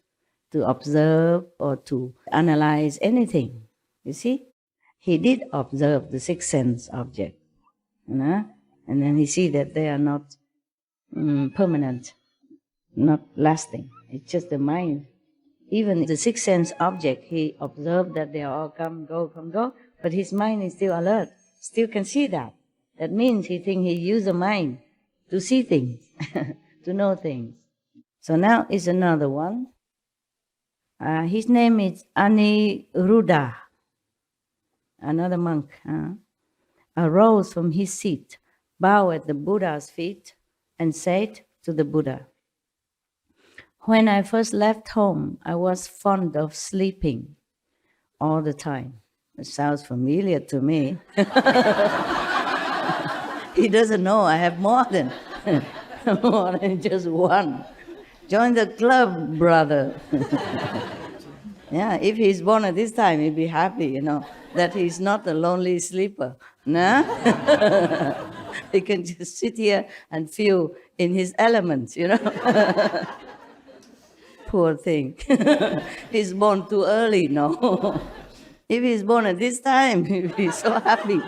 to observe or to analyze anything. You see, he did observe the six sense object, and then he see that they are not permanent, not lasting. It's just the mind. Even the six sense object, he observed that they all come, go, but his mind is still alert, still can see that. That means he think he use the mind to see things, to know things. So now is another one. His name is Aniruddha, another monk. Arose from his seat, bowed at the Buddha's feet, and said to the Buddha, "When I first left home, I was fond of sleeping all the time." It sounds familiar to me. He doesn't know I have more than just one. Join the club, brother. Yeah, if he's born at this time, he'd be happy, that he's not a lonely sleeper. No? He can just sit here and feel in his element, Poor thing. He's born too early, no? If he's born at this time, he'd be so happy.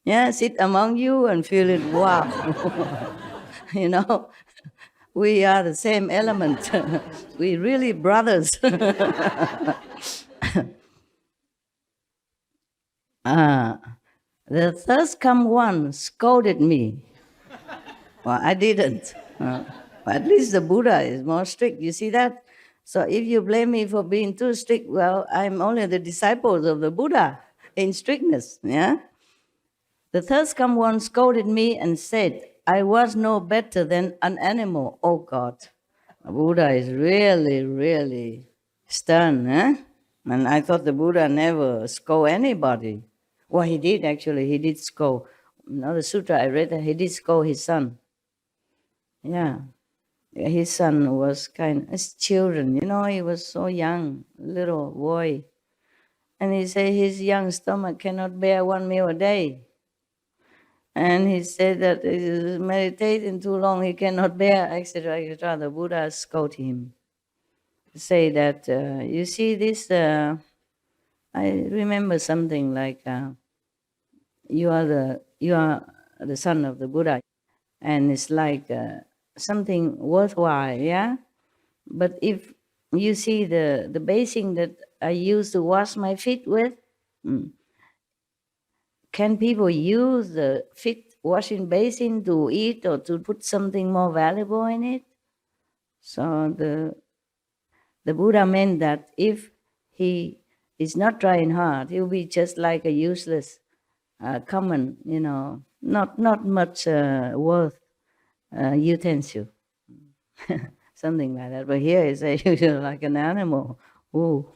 Yeah, sit among you and feel it, wow. We are the same element. We really brothers. The thirst come one scolded me. Well, I didn't. But at least the Buddha is more strict. You see that? So if you blame me for being too strict, well, I'm only the disciples of the Buddha in strictness. Yeah. The thirst come one scolded me and said, "I was no better than an animal, oh God." The Buddha is really, really stern, And I thought the Buddha never scold anybody. Well, he did actually. He did scold. The sutra I read that he did scold his son. Yeah. His son was as children, he was so young, little boy. And he said his young stomach cannot bear one meal a day. And he said that he is meditating too long, he cannot bear, etc., etc. The Buddha scolded him. Say that, you see this, I remember something like, you are the son of the Buddha, and it's like something worthwhile, yeah? But if you see the basin that I used to wash my feet with, can people use the feet washing basin to eat or to put something more valuable in it? So the Buddha meant that if he is not trying hard, he will be just like a useless, common, not much worth utensil. Something like that. But here he says you're like an animal. Ooh.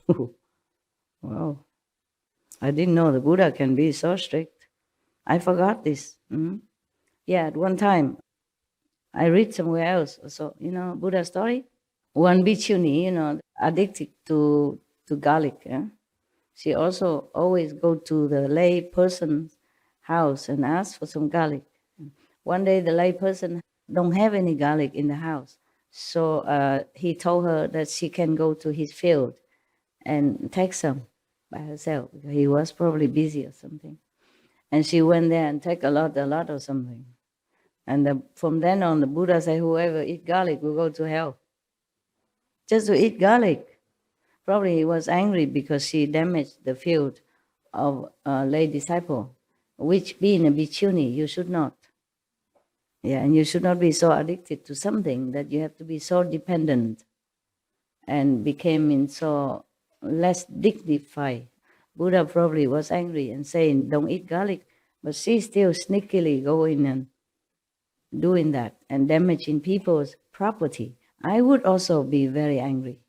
Wow. I didn't know the Buddha can be so strict. I forgot this. Yeah, at one time, I read somewhere else. So, Buddha story. One bhikkhuni, addicted to garlic. Yeah? She also always go to the lay person's house and ask for some garlic. One day the lay person don't have any garlic in the house. So he told her that she can go to his field and take some by herself. He was probably busy or something. And she went there and take a lot of something. And from then on, the Buddha said, whoever eat garlic will go to hell. Just to eat garlic. Probably he was angry because she damaged the field of a lay disciple, which being a bhikkhuni, you should not. Yeah, and you should not be so addicted to something that you have to be so dependent and became in so less dignified. Buddha probably was angry and saying, don't eat garlic, but she still sneakily going and doing that and damaging people's property. I would also be very angry.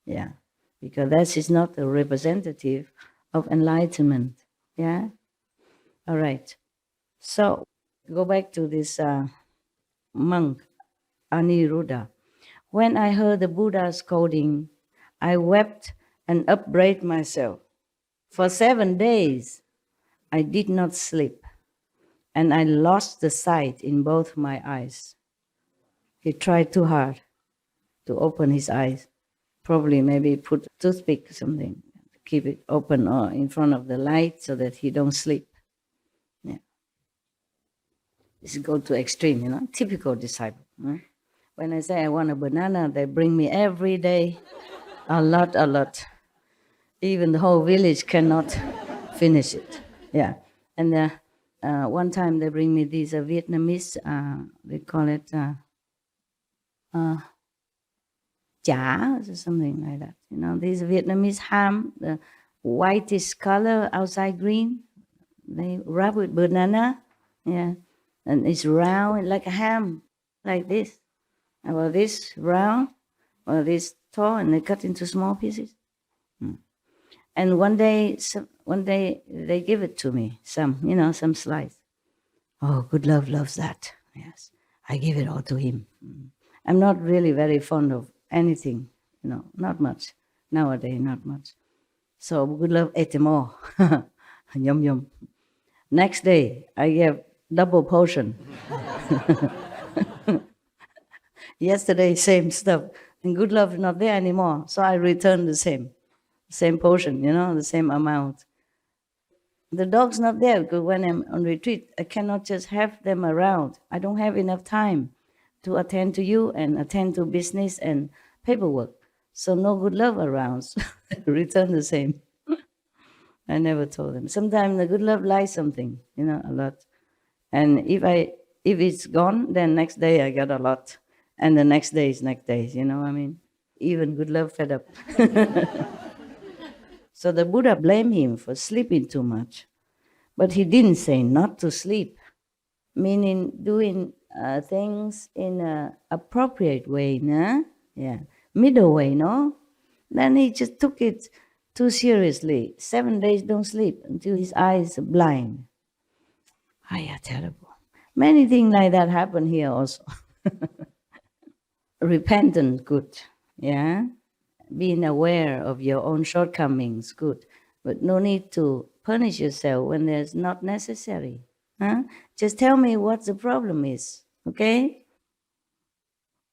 Yeah, because that is not a representative of enlightenment. Yeah? All right. So, go back to this monk, Aniruddha. When I heard the Buddha scolding, I wept and upbraided myself. For 7 days, I did not sleep, and I lost the sight in both my eyes. He tried too hard to open his eyes. Probably maybe put a toothpick or something, keep it open or in front of the light so that he don't sleep. Yeah. This go to extreme, you know, typical disciple. Right? When I say I want a banana, they bring me every day a lot. Even the whole village cannot finish it. Yeah. And one time they bring me these Vietnamese, they call it chả or something like that. You know, these Vietnamese ham, the whitish color outside green, they wrap with banana, yeah, and it's round like a ham, like this. Or this round, or this tall, and they cut into small pieces. And one day they give it to me, some slice. Oh, good love loves that. Yes, I give it all to him. I'm not really very fond of anything, not much. Nowadays, not much. So good love ate them all. Yum yum. Next day, I gave double portion. Yesterday, same stuff. And good love is not there anymore. So I returned the same portion, the same amount. The dog's not there because when I'm on retreat, I cannot just have them around. I don't have enough time to attend to you and attend to business and paperwork. So no good love around. So I return the same. I never told them. Sometimes the good love likes something, a lot. And if it's gone, then next day I got a lot. And the next day is next day, Even good love fed up. So the Buddha blamed him for sleeping too much. But he didn't say not to sleep, meaning doing things in an appropriate way, nah? Yeah, middle way, no? Then he just took it too seriously. 7 days don't sleep until his eyes are blind. Yeah, terrible. Many things like that happen here also. Repentance, good, yeah? Being aware of your own shortcomings, good. But no need to punish yourself when it's not necessary. Huh? Just tell me what the problem is, okay?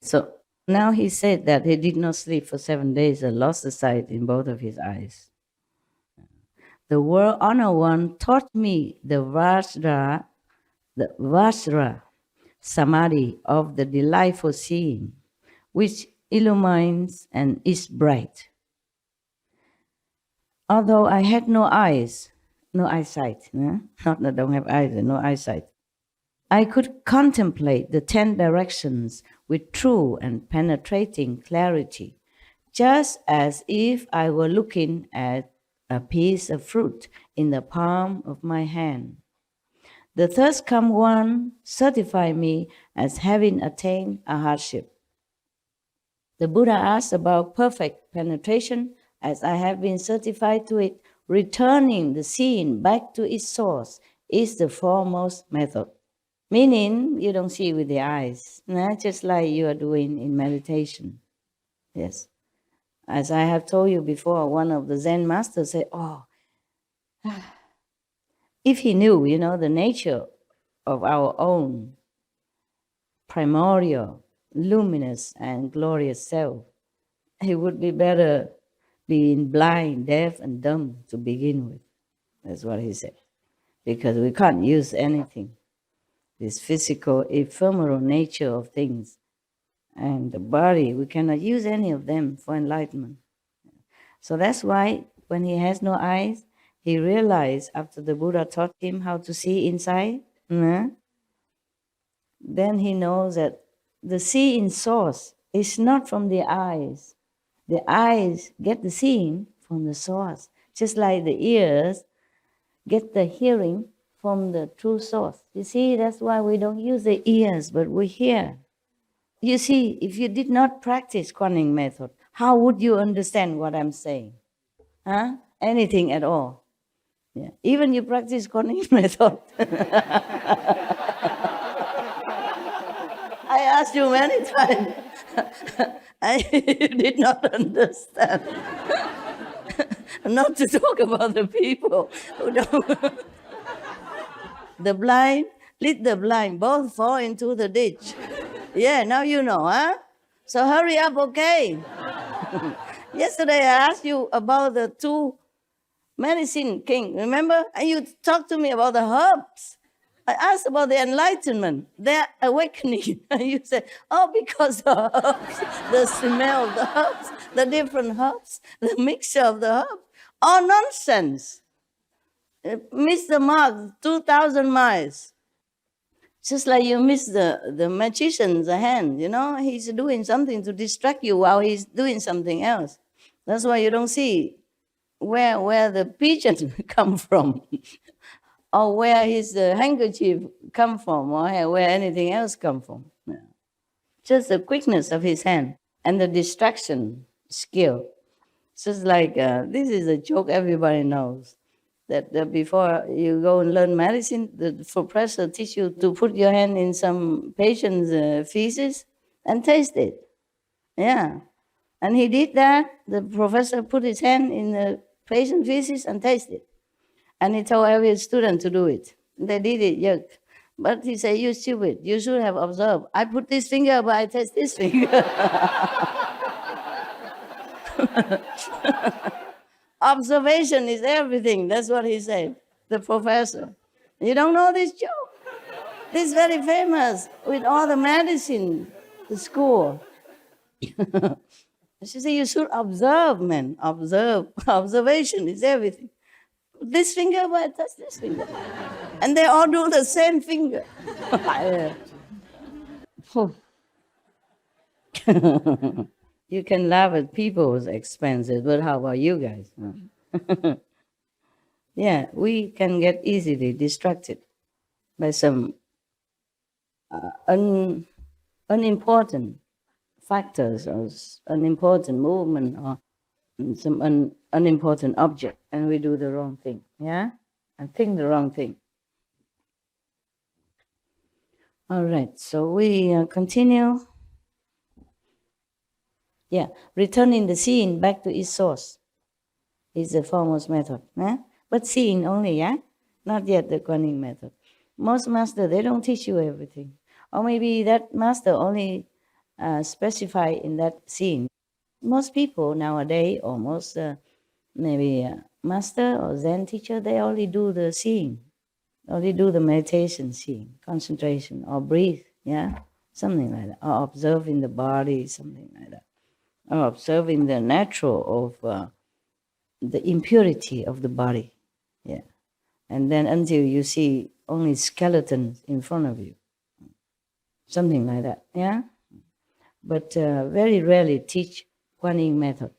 So now he said that he did not sleep for 7 days and lost the sight in both of his eyes. The World Honor One taught me the Vajra Samadhi of the delightful seeing, which illumines and is bright. Although I had no eyesight, not that I don't have eyes, no eyesight, I could contemplate the 10 directions with true and penetrating clarity, just as if I were looking at a piece of fruit in the palm of my hand. The thirst come one certified me as having attained a hardship. The Buddha asked about perfect penetration, as I have been certified to it. Returning the seeing back to its source is the foremost method. Meaning, you don't see with the eyes, just like you are doing in meditation. Yes. As I have told you before, one of the Zen masters said, if he knew, the nature of our own primordial, luminous and glorious self, he would be better being blind, deaf, and dumb to begin with. That's what he said. Because we can't use anything. This physical, ephemeral nature of things and the body, we cannot use any of them for enlightenment. So that's why when he has no eyes, he realized after the Buddha taught him how to see inside, then he knows that the seeing source is not from the eyes. The eyes get the seeing from the source, just like the ears get the hearing from the true source. You see, that's why we don't use the ears, but we hear. You see, if you did not practice Kuan method, how would you understand what I'm saying? Huh? Anything at all. Yeah. Even you practice Kuan method. I asked you many times. You did not understand. Not to talk about the people who don't. The blind, lead the blind, both fall into the ditch. Yeah, now you know, huh? So hurry up, okay? Yesterday I asked you about the 2 medicine king, remember? And you talked to me about the herbs. I asked about the enlightenment, their awakening. And you said, oh, because the herbs, the smell of the herbs, the different herbs, the mixture of the herbs. All nonsense. Miss the mark 2,000 miles. Just like you miss the magician's hand, you know, he's doing something to distract you while he's doing something else. That's why you don't see where the pigeon come from, or where his handkerchief come from, or where anything else come from. Yeah. Just the quickness of his hand and the distraction skill. Just like, this is a joke everybody knows, that before you go and learn medicine, the professor teach you to put your hand in some patient's feces and taste it. Yeah. And he did that. The professor put his hand in the patient feces and tasted it. And he told every student to do it. They did it, yuck. But he said, you stupid, you should have observed. I put this finger, but I taste this finger. Observation is everything. That's what he said, the professor. You don't know this joke? This is very famous with all the medicine, the school. She said, you should observe, man. Observe. Observation is everything. This finger, but I touch this finger. And they all do the same finger. You can laugh at people's expenses, but how about you guys? Yeah, we can get easily distracted by some unimportant factors or unimportant movement or some unimportant object, and we do the wrong thing, yeah? And think the wrong thing. All right, so we continue. Yeah, returning the seeing back to its source is the foremost method. Eh? But seeing only, yeah? Not yet the Kuan method. Most masters, they don't teach you everything. Or maybe that master only specify in that seeing. Most people nowadays, or most maybe master or Zen teacher, they only do the seeing. Only do the meditation seeing, concentration, or breathe, yeah? Something like that. Or observing the body, something like that. Or observing the natural of the impurity of the body, yeah. And then until you see only skeletons in front of you, something like that, yeah. But very rarely teach Kuan method.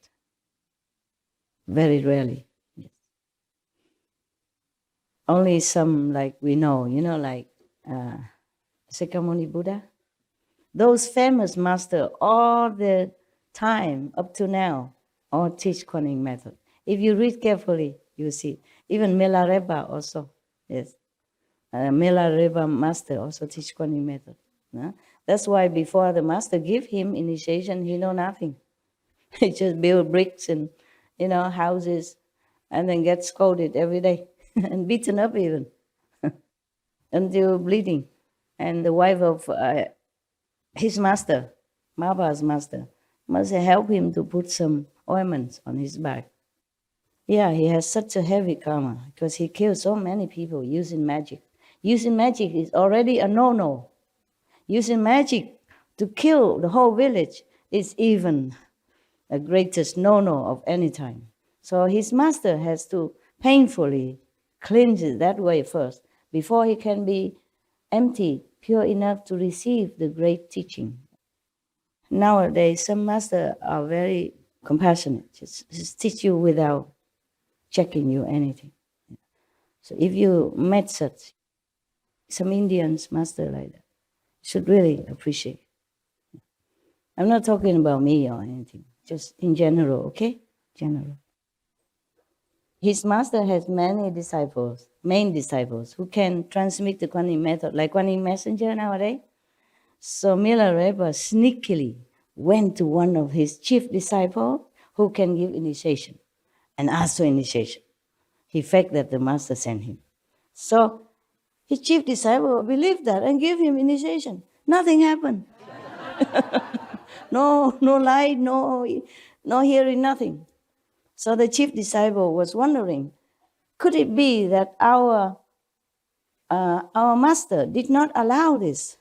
Very rarely, yes. Only some like we know, you know, like Shakyamuni Buddha. Those famous masters, all the time up to now, all teach Kuan method. If you read carefully, you see. Even Milarepa also, yes. Milarepa master also teach Kuan method. That's why before the master give him initiation, he know nothing. He just build bricks and, you know, houses, and then get scolded every day and beaten up even until bleeding. And the wife of his master, Maba's master, must help him to put some ointments on his back. Yeah, he has such a heavy karma because he killed so many people using magic. Using magic is already a no-no. Using magic to kill the whole village is even the greatest no-no of any time. So his master has to painfully cleanse it that way first before he can be empty, pure enough to receive the great teaching. Nowadays, some masters are very compassionate, just teach you without checking you anything. So if you met such, some Indians master like that, you should really appreciate. I'm not talking about me or anything, just in general, okay? General. His master has many disciples, main disciples, who can transmit the Kuan Yin method, like Kuan Yin messenger nowadays. So Milarepa sneakily went to one of his chief disciples who can give initiation and asked for initiation. He faked that the master sent him. So his chief disciple believed that and gave him initiation. Nothing happened. No light, no hearing, nothing. So the chief disciple was wondering, could it be that our master did not allow this?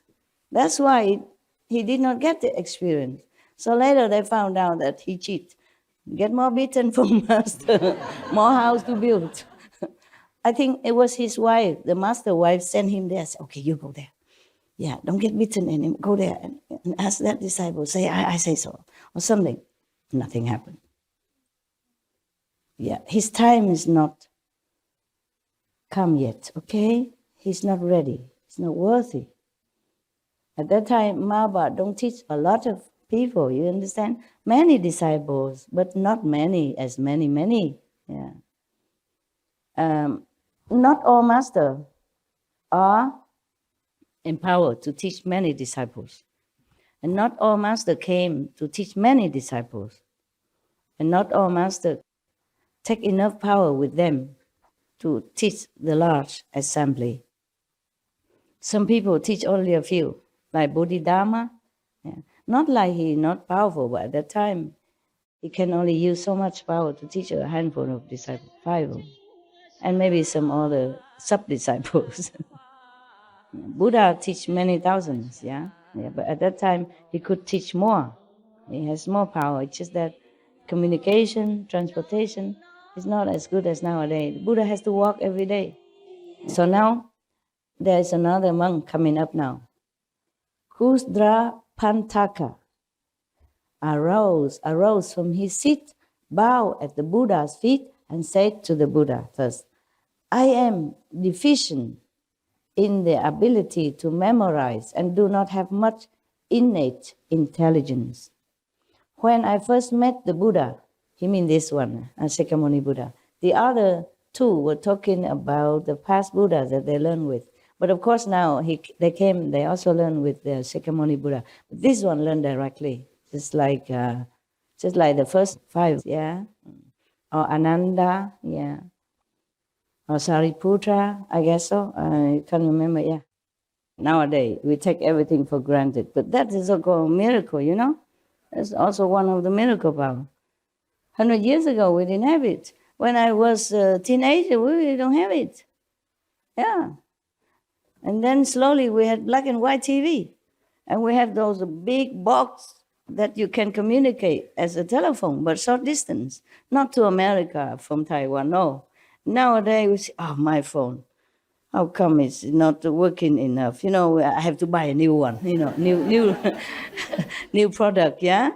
That's why he did not get the experience. So later they found out that he cheated. Get more beaten from master, more house to build. I think it was his wife, the master wife, sent him there. Said, okay, you go there. Yeah, don't get beaten anymore. Go there and ask that disciple, say, I say so, or something. Nothing happened. Yeah, his time is not come yet, okay? He's not ready. He's not worthy. At that time, Mahabharata don't teach a lot of people, you understand? Many disciples, but not many as many. Yeah. Not all masters are empowered to teach many disciples. And not all masters came to teach many disciples. And not all masters take enough power with them to teach the large assembly. Some people teach only a few, like Bodhidharma. Yeah. Not like he's not powerful, but at that time, he can only use so much power to teach a handful of disciples, 5 of them, and maybe some other sub-disciples. Buddha teach many thousands, yeah? But at that time, he could teach more. He has more power. It's just that communication, transportation is not as good as nowadays. Buddha has to walk every day. So now, there is another monk coming up now. Kusdra Pantaka arose from his seat, bowed at the Buddha's feet, and said to the Buddha first, I am deficient in the ability to memorize and do not have much innate intelligence. When I first met the Buddha, he means this one, Shakyamuni Buddha. The other two were talking about the past Buddhas that they learned with. But of course now they also learned with the Shakyamuni Buddha. But this one learned directly, just like the first 5, yeah? Or Ananda, yeah. Or Sariputra, I guess so. I can't remember, yeah. Nowadays, we take everything for granted. But that is a miracle, you know? That's also one of the miracle power. 100 years ago, we didn't have it. When I was a teenager, we really don't have it. Yeah. And then slowly we had black and white TV. And we have those big box that you can communicate as a telephone, but short distance. Not to America from Taiwan, no. Nowadays we say, oh, my phone. How come it's not working enough? You know, I have to buy a new one, you know, new product, yeah?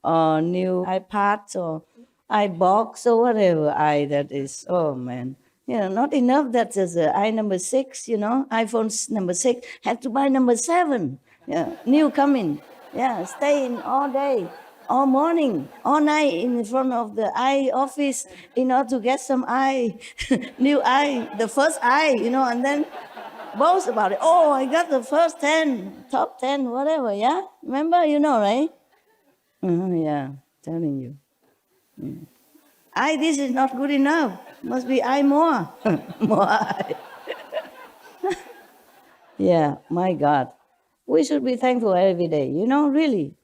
Or new iPad or iBox or whatever that is. Oh, man. You know, not enough that there's an number 6, you know, iPhone number 6. Have to buy number 7. Yeah, new coming. Yeah, staying all day, all morning, all night in front of the eye office in order to get some eye, new eye, the first eye, you know, and then boast about it. Oh, I got the first 10, top 10, whatever, yeah? Remember, you know, right? Yeah, telling you. This is not good enough. Must be more. More eye. Yeah, my God. We should be thankful every day, you know, really.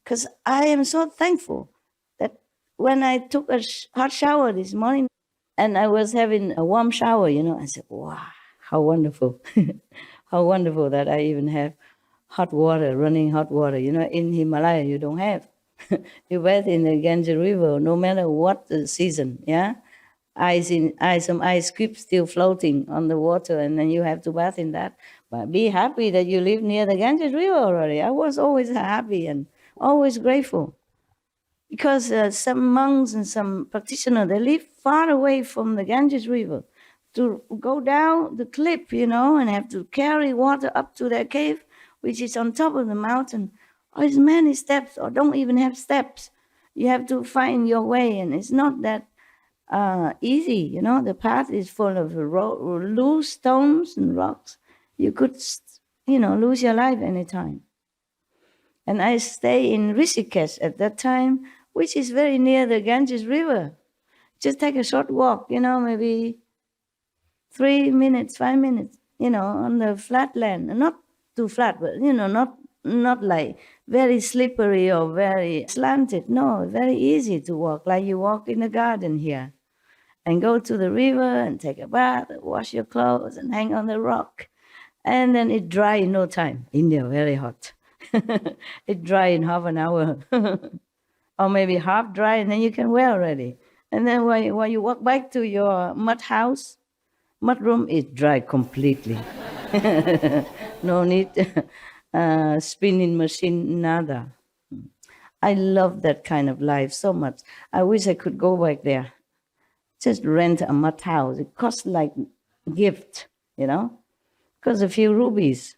Because I am so thankful that when I took a hot shower this morning and I was having a warm shower, you know, I said, wow, how wonderful. How wonderful that I even have hot water, running hot water. You know, in Himalaya, you don't have. You bathe in the Ganges River, no matter what the season, yeah? Some ice cubes still floating on the water, and then you have to bath in that. But be happy that you live near the Ganges River already. I was always happy and always grateful. Because some monks and some practitioners, they live far away from the Ganges River to go down the cliff, and have to carry water up to their cave, which is on top of the mountain. Or it's many steps, or don't even have steps. You have to find your way, and it's not that easy, The path is full of loose stones and rocks. You could, lose your life anytime. And I stay in Rishikesh at that time, which is very near the Ganges River. Just take a short walk, maybe 3 minutes, 5 minutes, on the flat land. Not too flat, but, not like very slippery or very slanted. No, very easy to walk, like you walk in the garden here. And go to the river and take a bath, and wash your clothes and hang on the rock. And then it dry in no time. India, very hot. It dry in half an hour. Or maybe half dry, and then you can wear already. And then when you walk back to your mud room, it dry completely. No need spinning machine, nada. I love that kind of life so much. I wish I could go back there. Just rent a mud house. It costs like a gift, Costs a few rupees.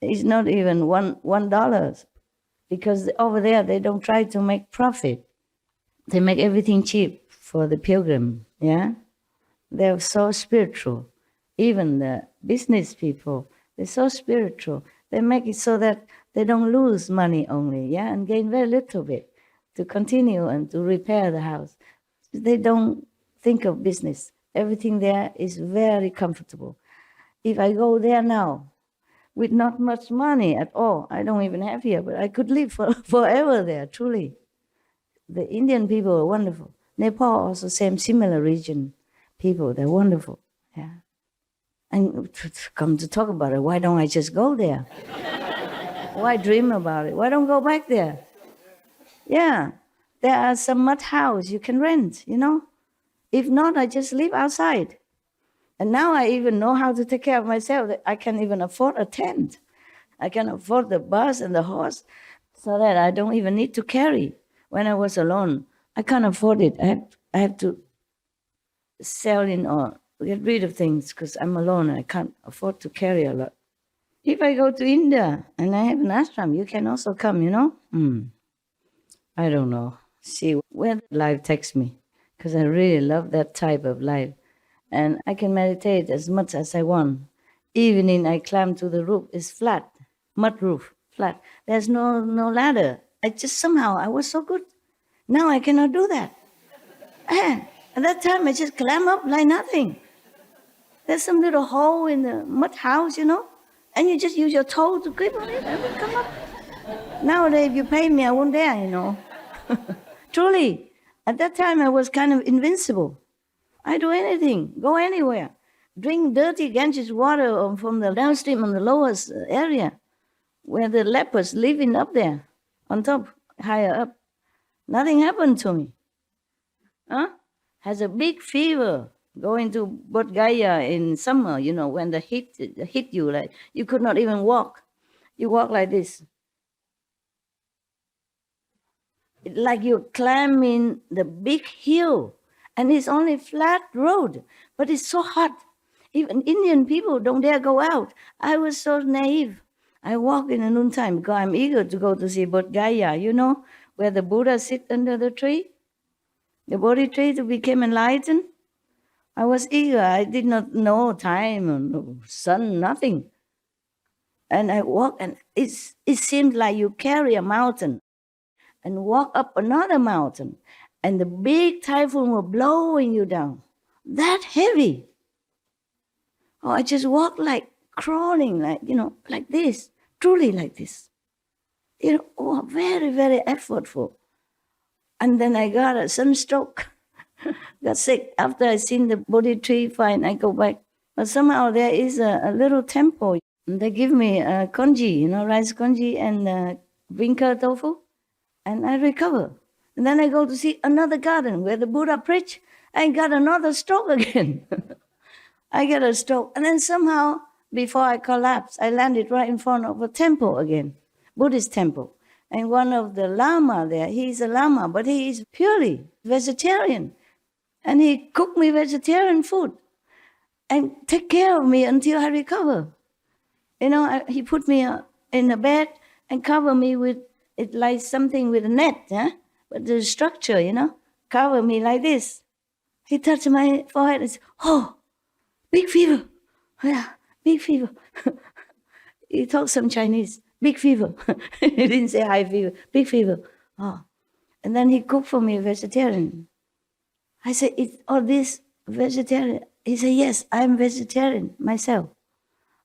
It's not even $1. Because over there, they don't try to make profit. They make everything cheap for the pilgrim, yeah? They're so spiritual. Even the business people, they're so spiritual. They make it so that they don't lose money only, yeah? And gain very little bit to continue and to repair the house. They don't think of business. Everything there is very comfortable. If I go there now, with not much money at all, I don't even have here, but I could live forever there, truly. The Indian people are wonderful. Nepal also similar region people, they're wonderful. Yeah. And to come to talk about it, why don't I just go there? Why dream about it? Why don't go back there? Yeah, there are some mud houses you can rent, If not, I just live outside. And now I even know how to take care of myself. I can even afford a tent. I can afford the bus and the horse so that I don't even need to carry. When I was alone, I can't afford it. I have to sell in or get rid of things because I'm alone. I can't afford to carry a lot. If I go to India and I have an ashram, you can also come, I don't know. See where life takes me, because I really love that type of life. And I can meditate as much as I want. Evening, I climb to the roof. It's flat, mud roof, flat. There's no ladder. I was so good. Now I cannot do that. And at that time, I just climb up like nothing. There's some little hole in the mud house, and you just use your toe to grip on it and it will come up. Nowadays, if you pay me, I won't dare, Truly, at that time, I was kind of invincible. I do anything, go anywhere. Drink dirty Ganges water from the downstream on the lowest area where the lepers living up there, on top, higher up. Nothing happened to me. Has a big fever, going to Bodh Gaya in summer, when the heat hit you, like you could not even walk. You walk like this. Like you're climbing the big hill. And it's only flat road, but it's so hot. Even Indian people don't dare go out. I was so naive. I walk in the noontime because I'm eager to go to see Bodh Gaya, where the Buddha sit under the tree, the Bodhi tree to become enlightened. I was eager. I did not know time or no sun, nothing. And I walk, and it seemed like you carry a mountain and walk up another mountain. And the big typhoon were blowing you down. That heavy. Oh, I just walked like crawling, like this. Truly like this. Very, very effortful. And then I got a sunstroke. Got sick. After I seen the Bodhi tree, fine, I go back. But somehow there is a little temple. And they give me congee, rice congee and vinca tofu. And I recover. And then I go to see another garden where the Buddha preached. I got another stroke again. I get a stroke. And then somehow, before I collapsed, I landed right in front of a temple again, Buddhist temple. And one of the lama there, he's a lama, but he is purely vegetarian. And he cooked me vegetarian food and take care of me until I recover. He put me in a bed and cover me with, it like something with a net, but the structure, cover me like this. He touched my forehead and said, "Oh, big fever." Yeah, big fever. He talked some Chinese. Big fever. He didn't say high fever. Big fever. Oh. And then he cooked for me vegetarian. I said, "Is all this vegetarian?" He said, "Yes, I'm vegetarian myself."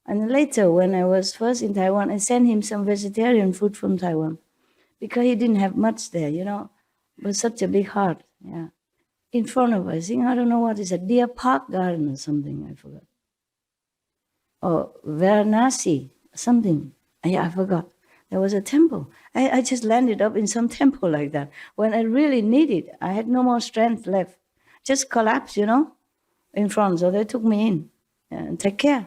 And later, when I was first in Taiwan, I sent him some vegetarian food from Taiwan because he didn't have much there, but such a big heart. Yeah. In front of us, I don't know what is a deer park garden or something, I forgot. Or Varanasi, something. Yeah, I forgot. There was a temple. I just landed up in some temple like that. When I really needed, I had no more strength left. Just collapsed, in front. So they took me in and take care.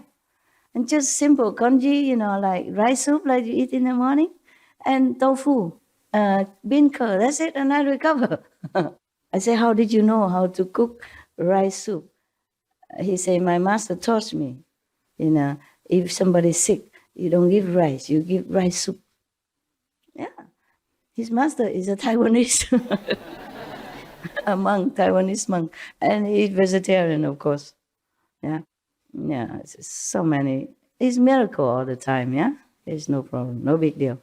And just simple congee, like rice soup like you eat in the morning, and tofu, bean curd, that's it, and I recover. I say, "How did you know how to cook rice soup?" He said, "My master taught me, if somebody's sick, you don't give rice, you give rice soup." Yeah. His master is a Taiwanese, a monk, Taiwanese monk, and he's vegetarian, of course. Yeah. Yeah, it's so many. It's miracle all the time, yeah? It's no problem, no big deal.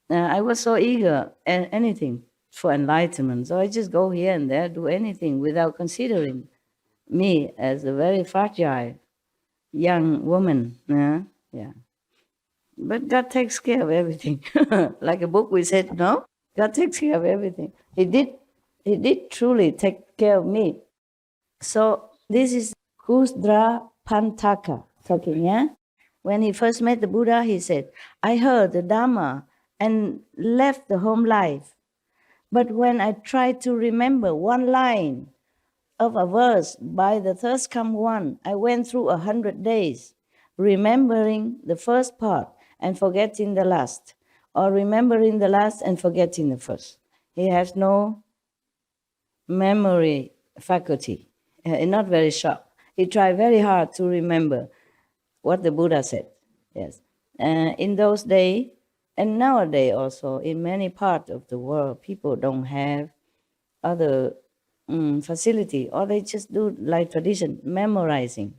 I was so eager at anything for enlightenment, so I just go here and there, do anything without considering me as a very fragile young woman. Yeah. But God takes care of everything. Like a book we said, no? God takes care of everything. He did truly take care of me. So this is Kusdra Pantaka talking, yeah? When he first met the Buddha, he said, "I heard the Dhamma and left the home life. But when I tried to remember one line of a verse by the third come one, I went through 100 days, remembering the first part and forgetting the last, or remembering the last and forgetting the first." He has no memory faculty, not very sharp. He tried very hard to remember what the Buddha said. Yes. In those days, and nowadays also, in many parts of the world, people don't have other facility, or they just do like tradition, memorizing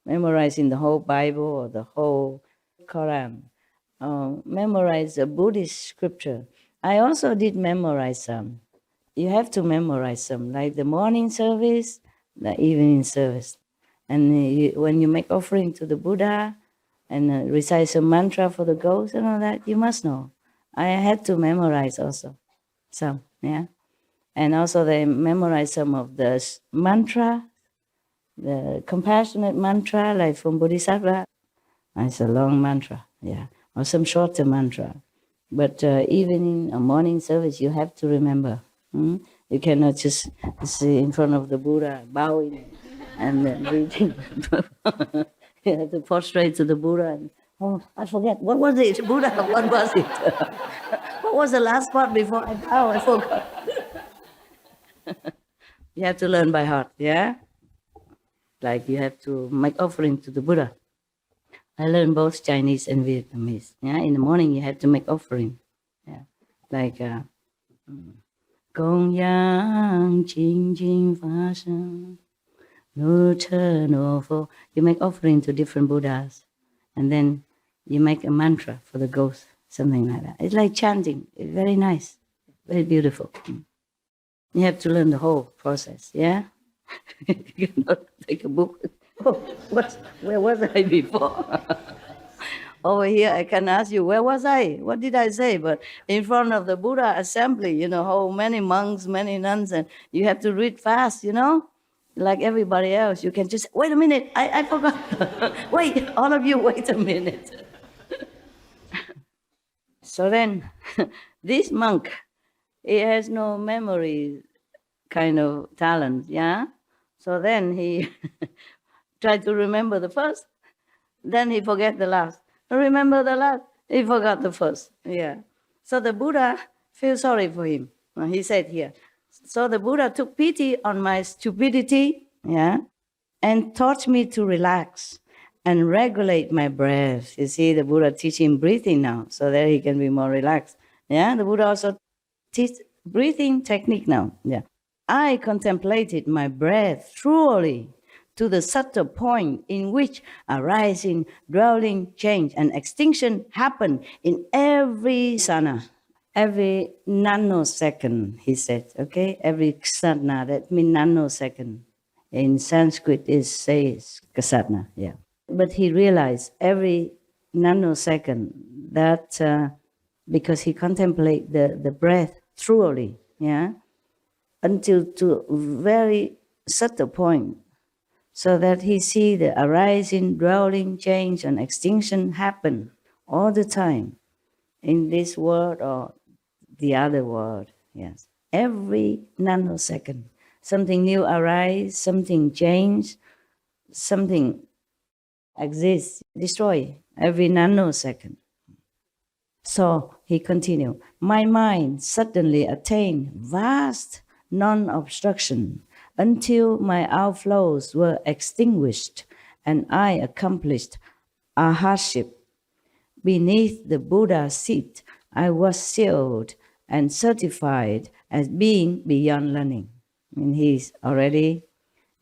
the whole Bible or the whole Quran, memorize the Buddhist scripture. I also did memorize some. You have to memorize some, like the morning service, the evening service. And when you make offering to the Buddha and recite some mantra for the ghosts and all that, you must know. I had to memorize also some, yeah. And also they memorize some of the mantra, the compassionate mantra, like from Bodhisattva. It's a long mantra, yeah, or some shorter mantra. But evening or morning service, you have to remember. You cannot just sit in front of the Buddha, bowing and then reading. You have to prostrate to the Buddha. And, "Oh, I forget. What was it, Buddha? What was it? What was the last part before I bow? I forgot." You have to learn by heart, yeah? Like you have to make offering to the Buddha. I learned both Chinese and Vietnamese. Yeah, in the morning you have to make offering. Yeah, like Gong yang jing jing fa shen, no che no fo. You make offering to different Buddhas, and then you make a mantra for the ghost, something like that. It's like chanting. It's very nice, very beautiful. You have to learn the whole process. Yeah, you cannot take a book. Oh, where was I before? Over here, I can ask you, where was I? What did I say? But in front of the Buddha assembly, how many monks, many nuns, and you have to read fast, like everybody else. You can just, wait a minute, I forgot. Wait, all of you, wait a minute. So then, this monk, he has no memory kind of talent, yeah? So then he tried to remember the first, then he forget the last. Remember the last, he forgot the first, yeah. So the Buddha feels sorry for him. He said here. So the Buddha took pity on my stupidity, and taught me to relax and regulate my breath. You see, the Buddha teaching breathing now, so that he can be more relaxed. The Buddha also teach breathing technique now. I contemplated my breath thoroughly to the subtle point in which arising, dwelling, change, and extinction happen in every sana, every nanosecond, he said, okay? Every ksatna, that means nanosecond. In Sanskrit, it says ksatna, But he realized every nanosecond that because he contemplated the breath thoroughly, until to very subtle point, so that he see the arising, dwelling, change, and extinction happen all the time in this world or the other world. Yes, every nanosecond, something new arise, something change, something exists, destroy every nanosecond. So he continued, my mind suddenly attained vast non-obstruction until my outflows were extinguished and I accomplished arhatship. Beneath the Buddha's seat, I was sealed and certified as being beyond learning. I mean, he's already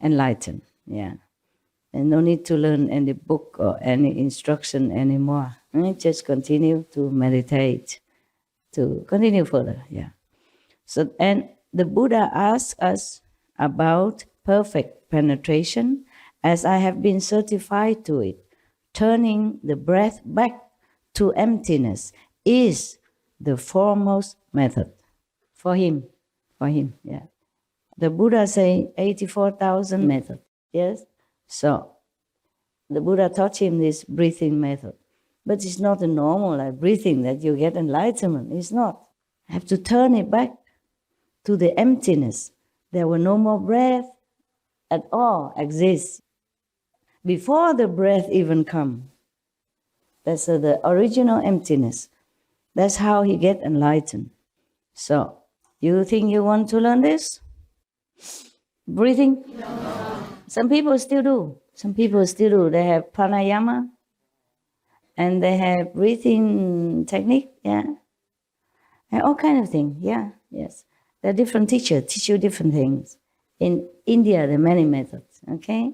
enlightened, And no need to learn any book or any instruction anymore. Just continue to meditate, to continue further, So, and the Buddha asks us about perfect penetration, as I have been certified to it. Turning the breath back to emptiness is the foremost method for him. The Buddha say 84,000 methods, yes? So the Buddha taught him this breathing method. But it's not a normal breathing that you get enlightenment. It's not. You have to turn it back to the emptiness. There were no more breath at all exists. Before the breath even come. That's the original emptiness. That's how he get enlightened. So, you think you want to learn this? Breathing? No. Some people still do. They have pranayama and they have breathing technique, and all kind of things, yes. There are different teachers teach you different things. In India, there are many methods, okay?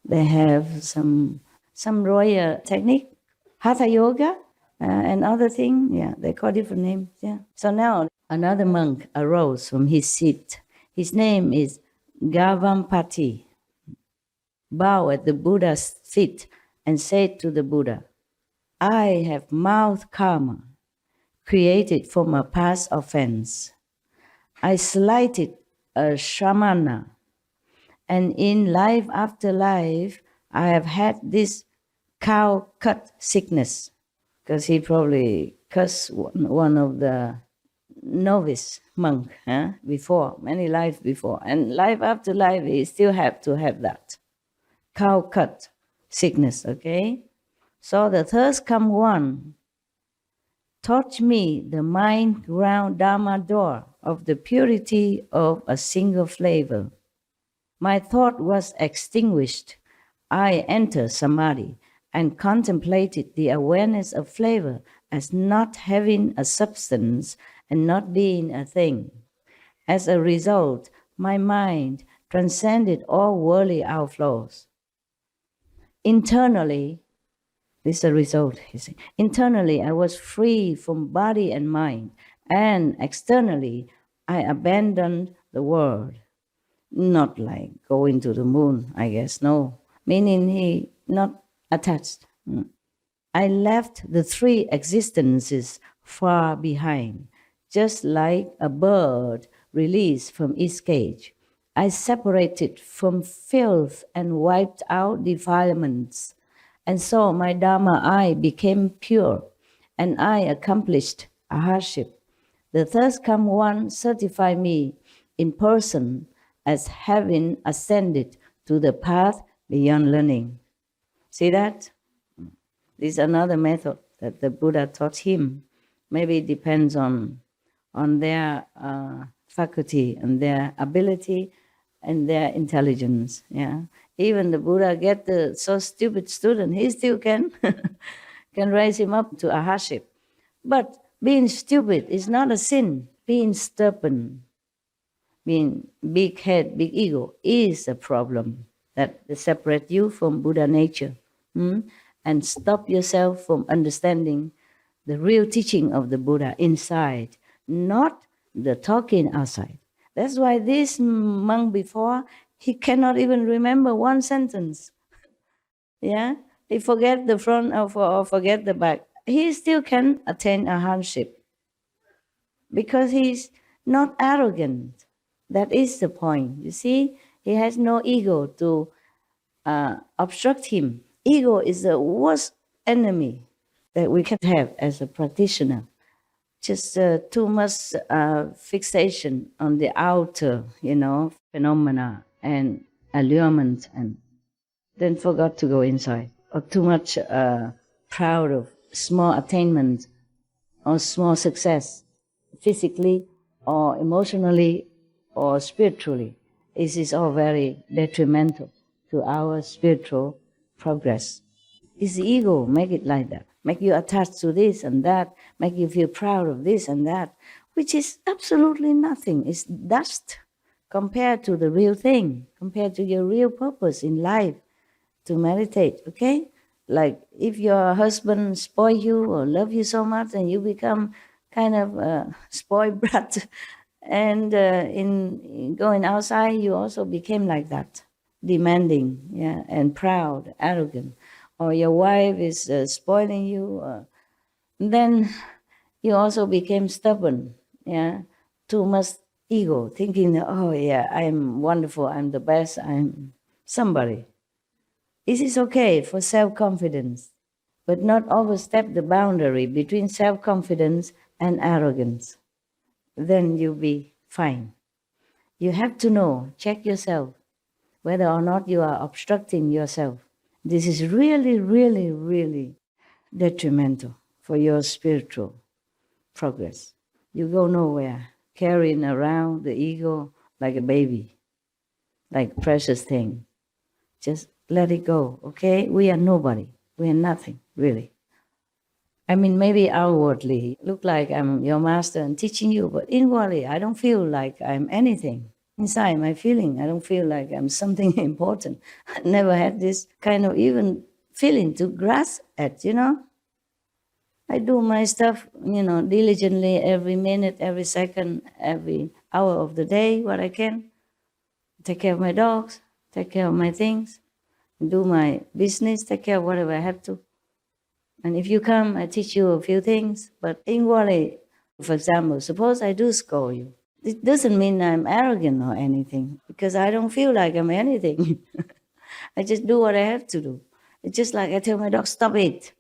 They have some royal technique, hatha yoga, and other things, they call different names, So now another monk arose from his seat. His name is Gavampati. Bowed at the Buddha's feet and said to the Buddha, I have mouth karma created from a past offense. I slighted a shramana, and in life after life, I have had this cow cut sickness, because he probably cursed one of the novice monk before, many lives before. And life after life, he still have to have that cow cut sickness, okay? So the third come one taught me the mind ground Dharma door of the purity of a single flavor. My thought was extinguished. I entered samadhi and contemplated the awareness of flavor as not having a substance and not being a thing. As a result, my mind transcended all worldly outflows. Internally, this is a result, you see. Internally, I was free from body and mind, and externally, I abandoned the world. Not like going to the moon, I guess, no. Meaning he not attached. I left the three existences far behind, just like a bird released from its cage. I separated from filth and wiped out defilements. And so my Dharma I became pure, and I accomplished arhatship. The third come one certified me in person as having ascended to the path beyond learning. See that? This is another method that the Buddha taught him. Maybe it depends on their faculty and their ability and their intelligence. Yeah, even the Buddha get the so stupid student, he still can can raise him up to arhatship. But being stupid is not a sin. Being stubborn, being big head, big ego is a problem that separate you from Buddha nature, and stop yourself from understanding the real teaching of the Buddha inside, not the talking outside. That's why this monk before, he cannot even remember one sentence. Yeah, he forget the front or forget the back. He still can attain arhatship because he's not arrogant. That is the point. You see, he has no ego to obstruct him. Ego is the worst enemy that we can have as a practitioner. Just too much fixation on the outer, phenomena and allurement, and then forgot to go inside. Or too much proud of small attainment or small success, physically or emotionally or spiritually. This is all very detrimental to our spiritual progress. It's the ego make it like that, make you attached to this and that, make you feel proud of this and that, which is absolutely nothing. It's dust compared to the real thing, compared to your real purpose in life, to meditate, okay? Like if your husband spoil you or love you so much and you become kind of a spoiled brat, and in going outside you also became like that, demanding, and proud, arrogant. Or your wife is spoiling you, then you also became stubborn, too much ego, thinking, oh yeah, I'm wonderful, I'm the best, I'm somebody. This is okay for self-confidence, but not overstep the boundary between self-confidence and arrogance. Then you'll be fine. You have to know, check yourself, whether or not you are obstructing yourself. This is really, really, really detrimental for your spiritual progress. You go nowhere, carrying around the ego like a baby, like precious thing. Just let it go, okay? We are nobody. We are nothing, really. I mean, maybe outwardly, look like I'm your master and teaching you, but inwardly, I don't feel like I'm anything. Inside my feeling, I don't feel like I'm something important. I never had this kind of even feeling to grasp at, I do my stuff, diligently every minute, every second, every hour of the day, what I can. Take care of my dogs, take care of my things, do my business, take care of whatever I have to. And if you come, I teach you a few things, but inwardly, for example, suppose I do scold you. It doesn't mean I'm arrogant or anything, because I don't feel like I'm anything. I just do what I have to do. It's just like I tell my dog, stop it,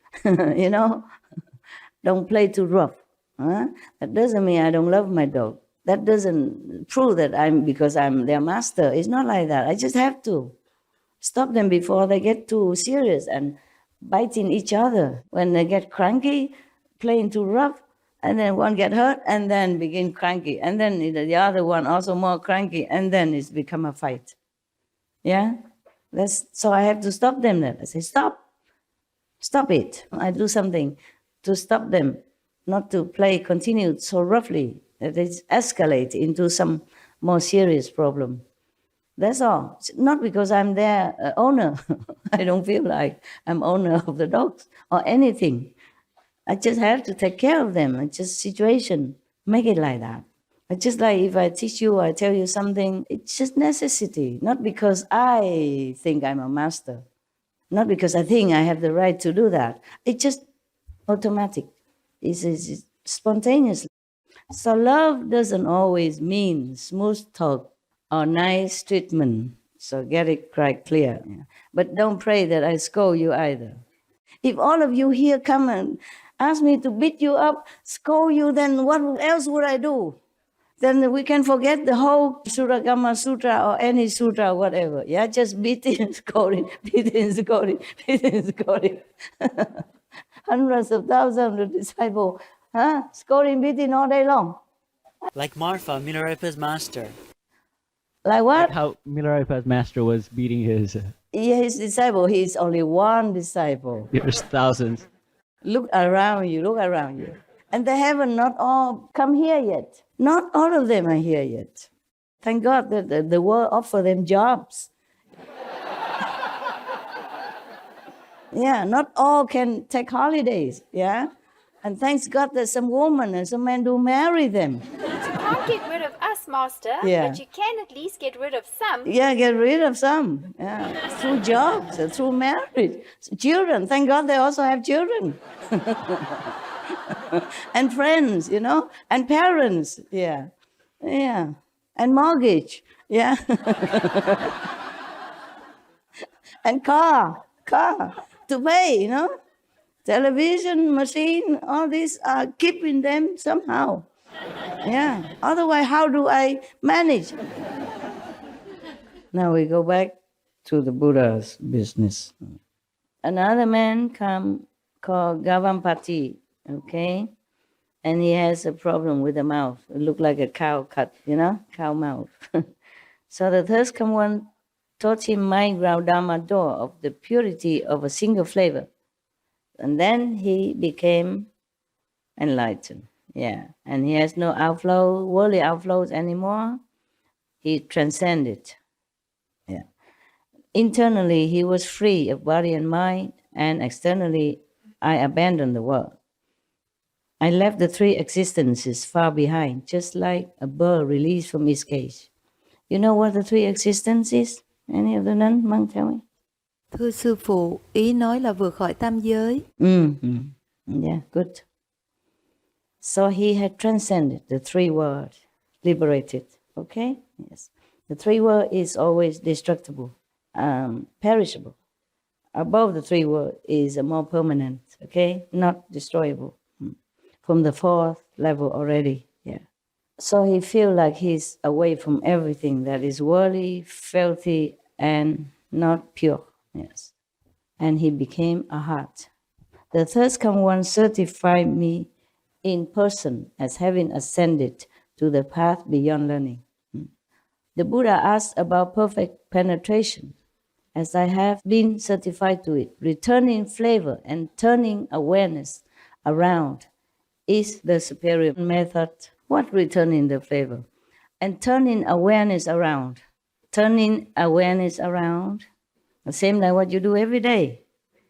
Don't play too rough. That doesn't mean I don't love my dog. That doesn't prove that because I'm their master. It's not like that. I just have to stop them before they get too serious and biting each other. When they get cranky, playing too rough, and then one get hurt, and then begin cranky, and then the other one also more cranky, and then it's become a fight. Yeah? So I have to stop them then. I say, stop it. I do something to stop them, not to continue so roughly that it escalate into some more serious problem. That's all. Not because I'm their owner. I don't feel like I'm owner of the dogs or anything. I just have to take care of them. It's just situation. Make it like that. It's just like if I teach you, I tell you something, it's just necessity. Not because I think I'm a master. Not because I think I have the right to do that. It's just automatic. It's spontaneous. So love doesn't always mean smooth talk or nice treatment. So get it quite clear. Yeah. But don't pray that I scold you either. If all of you here come and ask me to beat you up, scold you, then what else would I do? Then we can forget the whole Surangama Sutra or any sutra or whatever. Yeah, just beating, scolding, beating, scolding, beating, scolding. Hundreds of thousands of disciples Scolding, beating all day long. Like Marfa, Milarepa's master. Like what? Like how Milarepa's master was beating his. His disciple. He is only one disciple. There's thousands. Look around you. Look around you. And they haven't not all come here yet. Not all of them are here yet. Thank God that the world offer them jobs. Yeah, not all can take holidays. Yeah, and thanks God that some women and some men do marry them. You can't get rid of us, Master, Yeah. but you can at least get rid of some. Yeah, get rid of some. Yeah, through jobs, through marriage, children. Thank God they also have children. And friends, you know, and parents. Yeah, yeah, and mortgage. Yeah, and car to pay. You know, television, machine. All these are keeping them somehow. Yeah. Otherwise, how do I manage? Now we go back to the Buddha's business. Another man come called Gavampati, okay? And he has a problem with the mouth. It looked like a cow cut, you know, cow mouth. So the third come one taught him mind ground Dharma door of the purity of a single flavor. And then he became enlightened. Yeah, and he has no outflow, worldly outflows anymore. He transcended. Yeah. Internally, he was free of body and mind, and externally, I abandoned the world. I left the three existences far behind, just like a bird released from its cage. You know what the three existences? Any of the nun, monk, tell me? Thưa sư phụ, ý nói là vượt khỏi tam giới. Yeah, good. So he had transcended the three worlds, liberated. Okay? Yes. The three worlds is always destructible, perishable. Above the three worlds is a more permanent, okay? Not destroyable. From the fourth level already, yeah. So he feel like he's away from everything that is worldly, filthy, and not pure. Yes. And he became a heart. The third come one certified me in person as having ascended to the path beyond learning. The Buddha asked about perfect penetration, as I have been certified to it. Returning flavor and turning awareness around is the superior method. What returning the flavor? And turning awareness around. Turning awareness around, the same like what you do every day.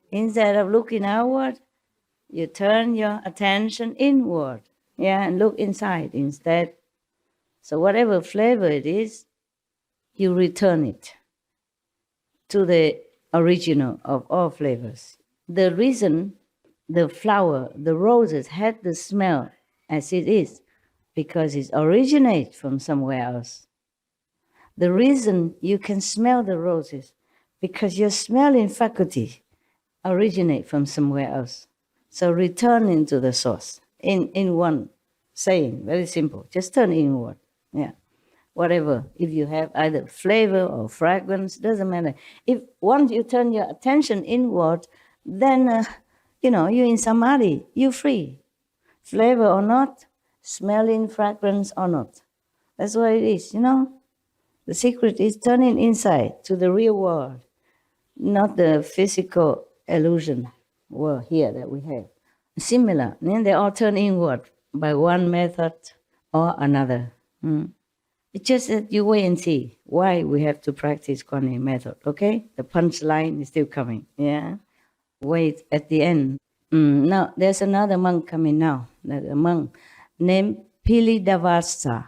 Instead of looking outward, you turn your attention inward, yeah, and look inside instead. So whatever flavor it is, you return it to the original of all flavors. The reason the flower, the roses had the smell as it is, because it originates from somewhere else. The reason you can smell the roses, because your smelling faculty originate from somewhere else. So returning to the source in one saying, very simple, just turn inward. Yeah, whatever. If you have either flavor or fragrance, doesn't matter. If once you turn your attention inward, then you're in samadhi, you're free. Flavor or not, smelling fragrance or not. That's what it is, The secret is turning inside to the real world, not the physical illusion world here that we have. Similar, then they all turn inward by one method or another. It's just that you wait and see why we have to practice Kuan Yin method, okay? The punchline is still coming, yeah? Wait at the end. Now, there's another monk coming now. There's a monk named Pilidavasa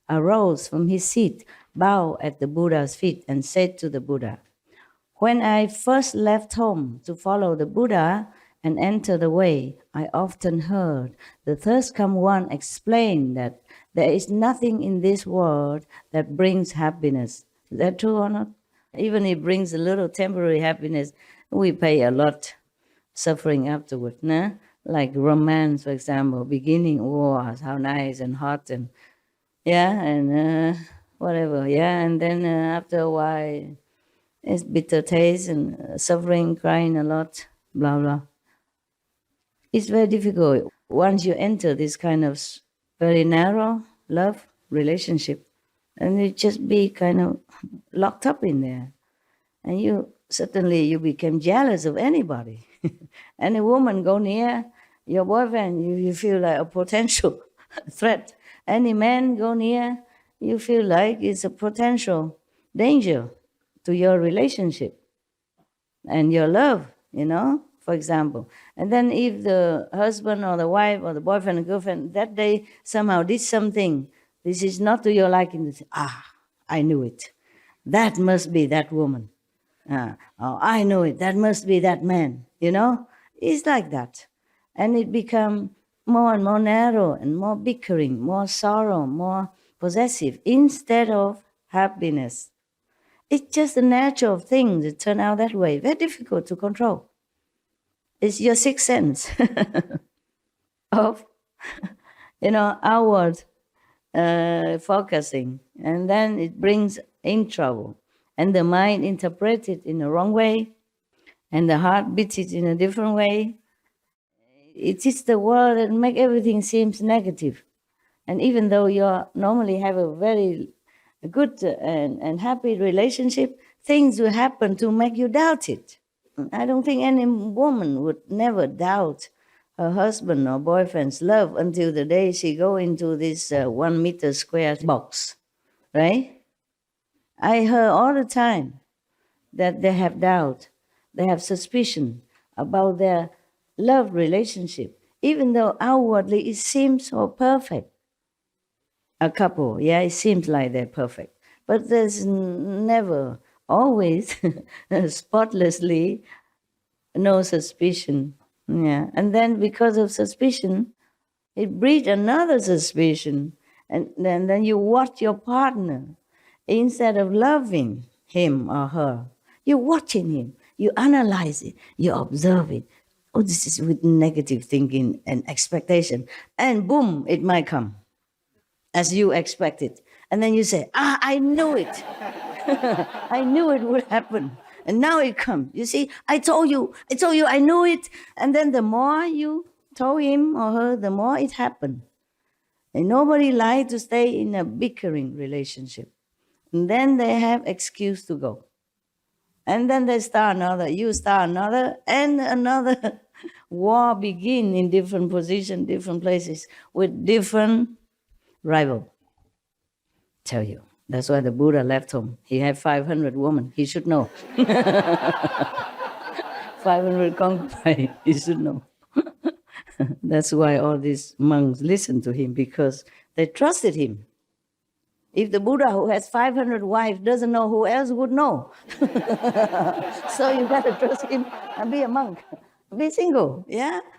arose from his seat, bowed at the Buddha's feet, and said to the Buddha, "When I first left home to follow the Buddha and enter the way, I often heard the thirst come one explain that there is nothing in this world that brings happiness." Is that true or not? Even if it brings a little temporary happiness, we pay a lot suffering afterward. Nah? Like romance, for example, beginning, how nice and hot and whatever, and then after a while, it's bitter taste and suffering, crying a lot, blah, blah. It's very difficult. Once you enter this kind of very narrow love relationship, and you just be kind of locked up in there. And you become jealous of anybody. Any woman go near your boyfriend, you feel like a potential threat. Any man go near, you feel like it's a potential danger to your relationship and your love, for example. And then if the husband or the wife or the boyfriend or girlfriend that day somehow did something, this is not to your liking, I knew it. That must be that woman. I know it. That must be that man. It's like that. And it becomes more and more narrow and more bickering, more sorrow, more possessive, instead of happiness. It's just a natural thing to turn out that way. Very difficult to control. It's your sixth sense of, outward focusing. And then it brings in trouble. And the mind interprets it in the wrong way. And the heart beats it in a different way. It is the world that makes everything seems negative. And even though you normally have a very good and happy relationship, things will happen to make you doubt it. I don't think any woman would never doubt her husband or boyfriend's love until the day she go into this 1 meter square box, right? I heard all the time that they have doubt, they have suspicion about their love relationship, even though outwardly it seems so perfect. A couple, it seems like they're perfect. But there's never, always, spotlessly, no suspicion. And then because of suspicion, it breeds another suspicion. And then you watch your partner. Instead of loving him or her, you're watching him. You analyze it. You observe it. Oh, this is with negative thinking and expectation. And boom, it might come as you expected. And then you say, I knew it. I knew it would happen. And now it comes. You see, I told you, I knew it. And then the more you told him or her, the more it happened. And nobody likes to stay in a bickering relationship. And then they have excuse to go. And then they start another, you start another, and another war begin in different positions, different places, with different rival. Tell you, that's why the Buddha left home. He had 500 women, he should know. 500 concubines, he should know. That's why all these monks listened to him, because they trusted him. If the Buddha, who has 500 wives, doesn't know, who else would know? So you got to trust him and be a monk. Be single,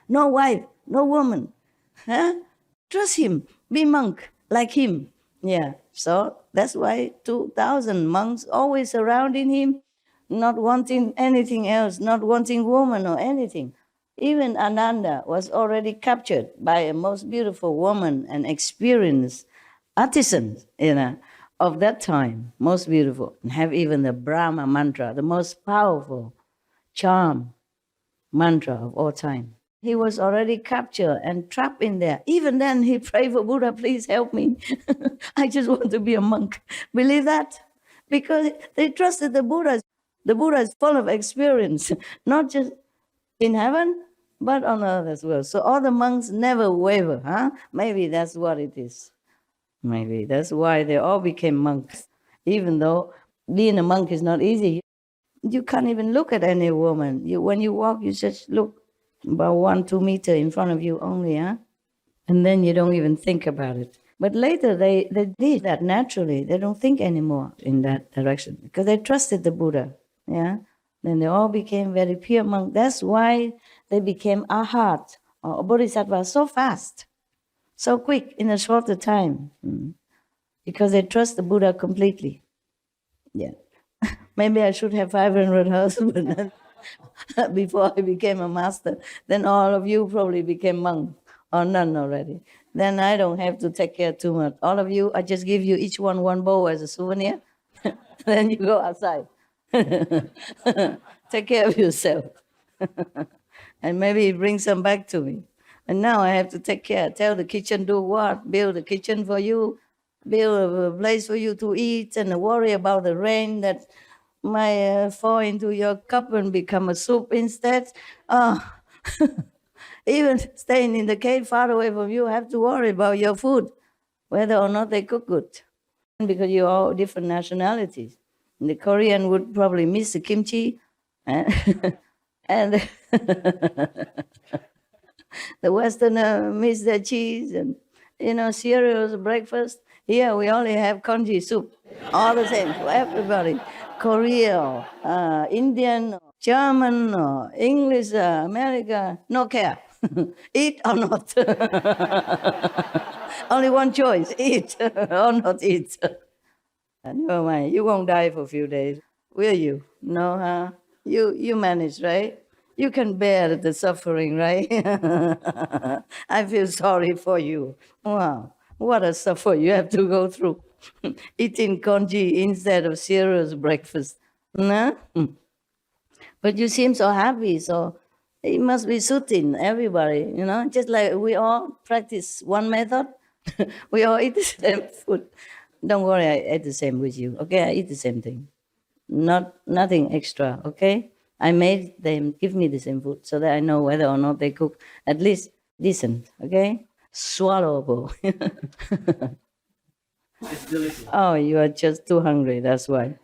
no wife, no woman. Trust him, be monk like him. So that's why 2,000 monks always surrounding him, not wanting anything else, not wanting woman or anything. Even Ananda was already captured by a most beautiful woman and experienced artisan, of that time, most beautiful, and have even the Brahma mantra, the most powerful charm mantra of all time. He was already captured and trapped in there. Even then, he prayed for Buddha, please help me. I just want to be a monk. Believe that? Because they trusted the Buddha. The Buddha is full of experience, not just in heaven, but on earth as well. So all the monks never waver, Maybe that's what it is. Maybe that's why they all became monks. Even though being a monk is not easy. You can't even look at any woman. When you walk, you just look about 1-2 meters in front of you only, And then you don't even think about it. But later they did that naturally. They don't think anymore in that direction because they trusted the Buddha, Then they all became very pure monks. That's why they became arhat or bodhisattva so fast. So quick, in a shorter time, because they trust the Buddha completely. Maybe I should have 500 husbands before I became a master. Then all of you probably became monk or nun already. Then I don't have to take care too much. All of you, I just give you each one bowl as a souvenir. Then you go outside. Take care of yourself. And maybe bring some back to me. And now I have to take care, tell the kitchen do what, build a kitchen for you, build a place for you to eat, and worry about the rain that might fall into your cup and become a soup instead. Even staying in the cave far away from you, have to worry about your food, whether or not they cook good. Because you're all different nationalities. The Korean would probably miss the kimchi, and the Westerner miss their cheese and, cereals, breakfast. Here we only have congee soup, all the same for everybody. Korea, Indian, German, English, America, no care. Eat or not. Only one choice, eat or not eat. Never mind, you won't die for a few days, will you? No, huh? You manage, right? You can bear the suffering, right? I feel sorry for you. Wow, what a suffer you have to go through. Eating congee instead of cereals breakfast. Nah? But you seem so happy, so it must be suiting everybody, just like we all practice one method. We all eat the same food. Don't worry, I ate the same with you, okay? I eat the same thing. Nothing extra, okay? I made them give me the same food so that I know whether or not they cook at least decent, okay? Swallowable. It's delicious. Oh, you are just too hungry, that's why.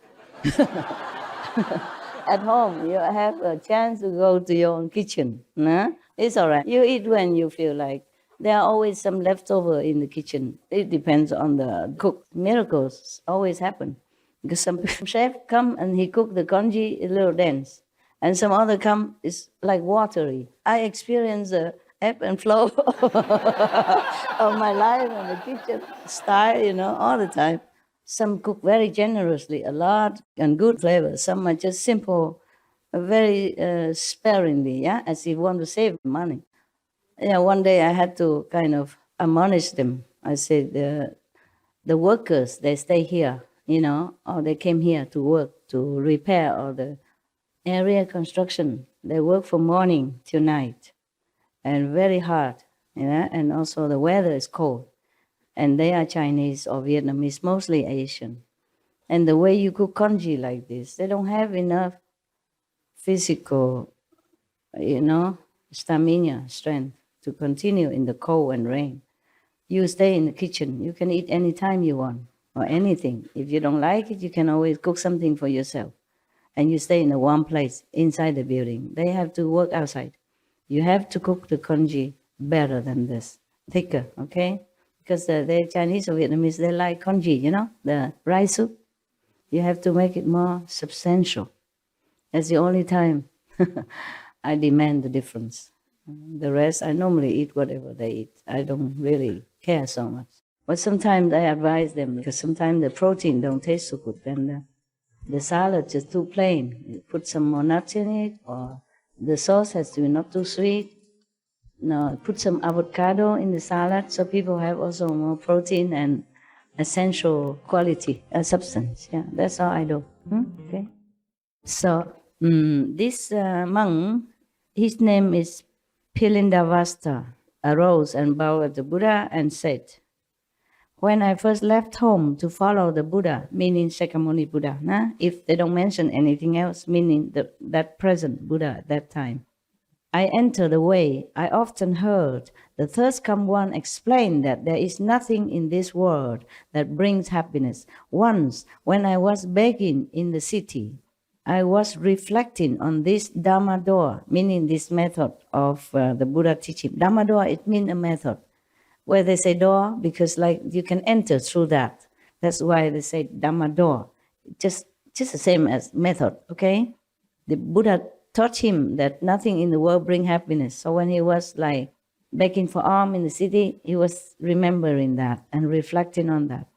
At home, you have a chance to go to your own kitchen. Nah? It's all right. You eat when you feel like. There are always some leftover in the kitchen. It depends on the cook. Miracles always happen. Because some chef come and he cook the congee a little dense. And some other come, it's like watery. I experience the ebb and flow of my life in the kitchen style, all the time. Some cook very generously, a lot, and good flavor. Some are just simple, very sparingly, as if want to save money. One day I had to kind of admonish them. I said, the workers, they stay here, or they came here to work, to repair all the area construction. They work from morning till night, and very hard, and also the weather is cold. And they are Chinese or Vietnamese, mostly Asian. And the way you cook congee like this, they don't have enough physical, stamina, strength to continue in the cold and rain. You stay in the kitchen. You can eat any time you want or anything. If you don't like it, you can always cook something for yourself. And you stay in a warm place inside the building. They have to work outside. You have to cook the congee better than this, thicker, okay? Because the Chinese or Vietnamese, they like congee, the rice soup. You have to make it more substantial. That's the only time I demand the difference. The rest, I normally eat whatever they eat. I don't really care so much. But sometimes I advise them, because sometimes the protein don't taste so good. Then the salad is too plain. You put some more nuts in it, or the sauce has to be not too sweet. No, put some avocado in the salad so people have also more protein and essential quality, substance. Yeah, that's all I do. Okay. So this monk, his name is Pilindavasta, arose and bowed at the Buddha and said, when I first left home to follow the Buddha, meaning Shakyamuni Buddha, if they don't mention anything else, meaning that present Buddha at that time, I entered the way. I often heard the thirst come one explain that there is nothing in this world that brings happiness. Once, when I was begging in the city, I was reflecting on this Dhamma door, meaning this method of the Buddha teaching. Dhamma door, it means a method. Where they say door, because like you can enter through that. That's why they say Dhamma door. Just the same as method, okay? The Buddha taught him that nothing in the world brings happiness. So when he was like begging for alms in the city, he was remembering that and reflecting on that.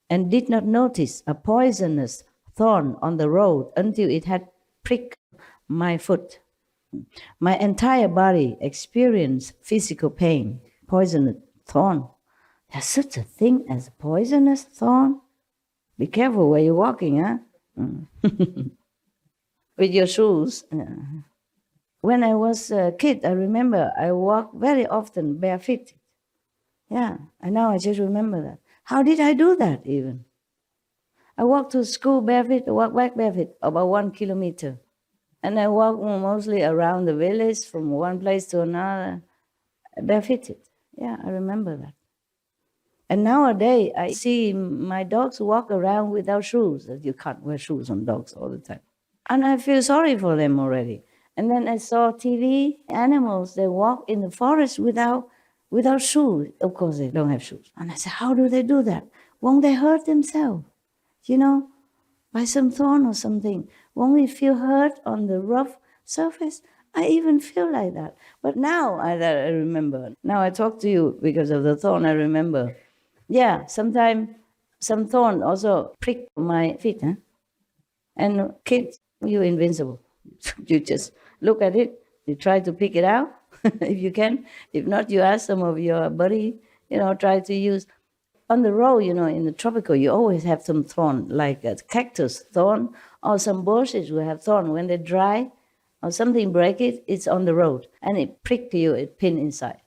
And did not notice a poisonous thorn on the road until it had pricked my foot. My entire body experienced physical pain, poisonous thorn. There's such a thing as a poisonous thorn? Be careful where you're walking, huh? With your shoes. When I was a kid, I remember I walked very often barefoot. Yeah, and now I just remember that. How did I do that even? I walked to school barefoot, I walked back barefoot, about 1 kilometer. And I walked mostly around the village from one place to another, barefooted. Yeah, I remember that. And nowadays, I see my dogs walk around without shoes. You can't wear shoes on dogs all the time. And I feel sorry for them already. And then I saw TV animals, they walk in the forest without shoes. Of course, they don't have shoes. And I said, how do they do that? Won't they hurt themselves? You know, by some thorn or something. Won't we feel hurt on the rough surface? I even feel like that. But now I remember. Now I talk to you because of the thorn, I remember. Yeah, sometimes some thorn also prick my feet. Huh? And kids, you're invincible. You just look at it, you try to pick it out if you can. If not, you ask some of your buddy, try to use. On the road, in the tropical, you always have some thorn, like a cactus thorn, or some bushes will have thorn. When they dry or something break it, it's on the road, and it prick you, it pin inside.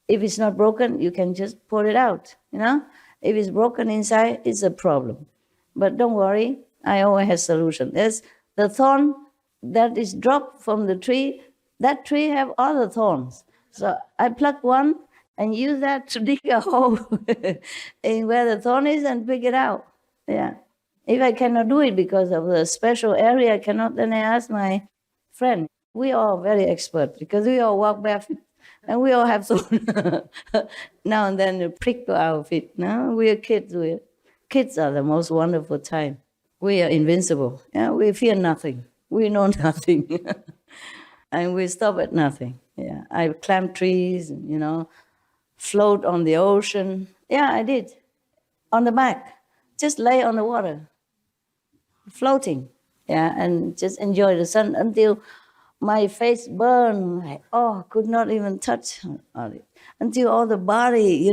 If it's not broken, you can just pull it out, If it's broken inside, it's a problem. But don't worry, I always have solution. There's the thorn that is dropped from the tree. That tree have other thorns. So I pluck one and use that to dig a hole in where the thorn is and pick it out. Yeah. If I cannot do it because of the special area, I cannot, then I ask my friend. We are very expert because we all walk barefoot and we all have thorn. Now and then to prick our feet. No, we are kids. Kids are the most wonderful time. We are invincible. Yeah, we fear nothing. We know nothing. And we stop at nothing. Yeah, I climb trees, float on the ocean. Yeah, I did. On the back. Just lay on the water. Floating. Yeah, and just enjoy the sun until my face burned. Could not even touch it. Until all the body,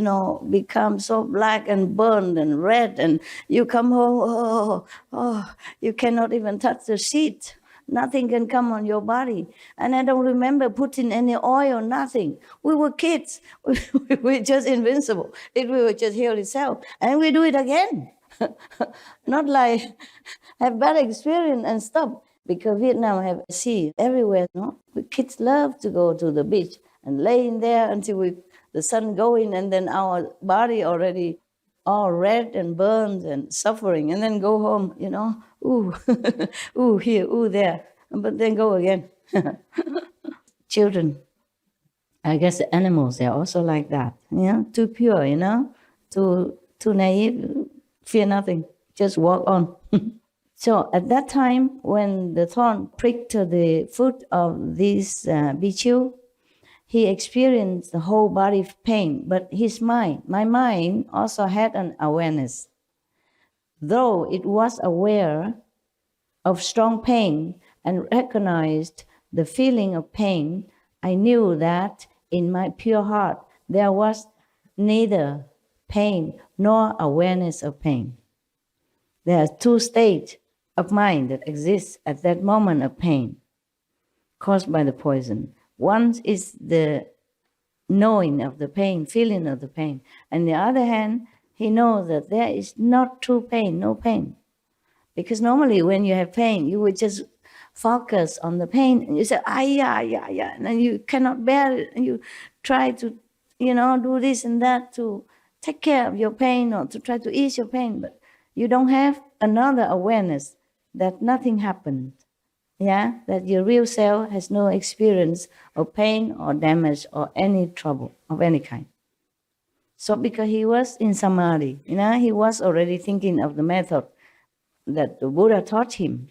becomes so black and burned and red. And you come home, you cannot even touch the sheet. Nothing can come on your body. And I don't remember putting any oil, nothing. We were kids. We were just invincible. It will just heal itself. And we do it again. Not like have bad experience and stop. Because Vietnam have sea everywhere. No? Kids love to go to the beach and lay in there until the sun going, and then our body already all red and burned and suffering, and then go home, ooh, ooh here, ooh there, but then go again. Children, I guess the animals, they're also like that, too pure, too naive, fear nothing, just walk on. So at that time, when the thorn pricked the foot of this bhikkhu, he experienced the whole body pain, but my mind also had an awareness. Though it was aware of strong pain and recognized the feeling of pain, I knew that in my pure heart there was neither pain nor awareness of pain. There are two states of mind that exist at that moment of pain caused by the poison. One is the knowing of the pain, feeling of the pain. On the other hand, he knows that there is not true pain, no pain. Because normally when you have pain, you would just focus on the pain and you say, yeah, and then you cannot bear it and you try to, do this and that to take care of your pain or to try to ease your pain, but you don't have another awareness that nothing happened. Yeah, that your real self has no experience of pain or damage or any trouble of any kind. So because he was in samadhi, he was already thinking of the method that the Buddha taught him.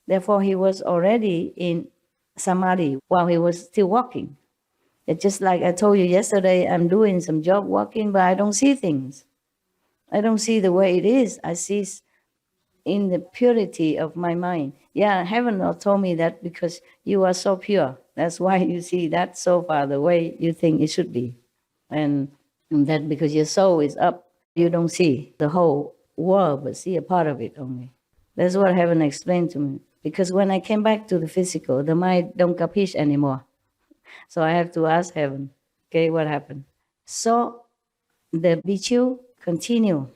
Therefore, he was already in samadhi while he was still walking. It's just like I told you yesterday, I'm doing some job walking, but I don't see things. I don't see the way it is. I see in the purity of my mind. Yeah, heaven told me that because you are so pure. That's why you see that so far the way you think it should be. And that because your soul is up, you don't see the whole world, but see a part of it only. That's what heaven explained to me. Because when I came back to the physical, the mind don't capiche anymore. So I have to ask heaven, okay, what happened? So the Bhikkhu continue.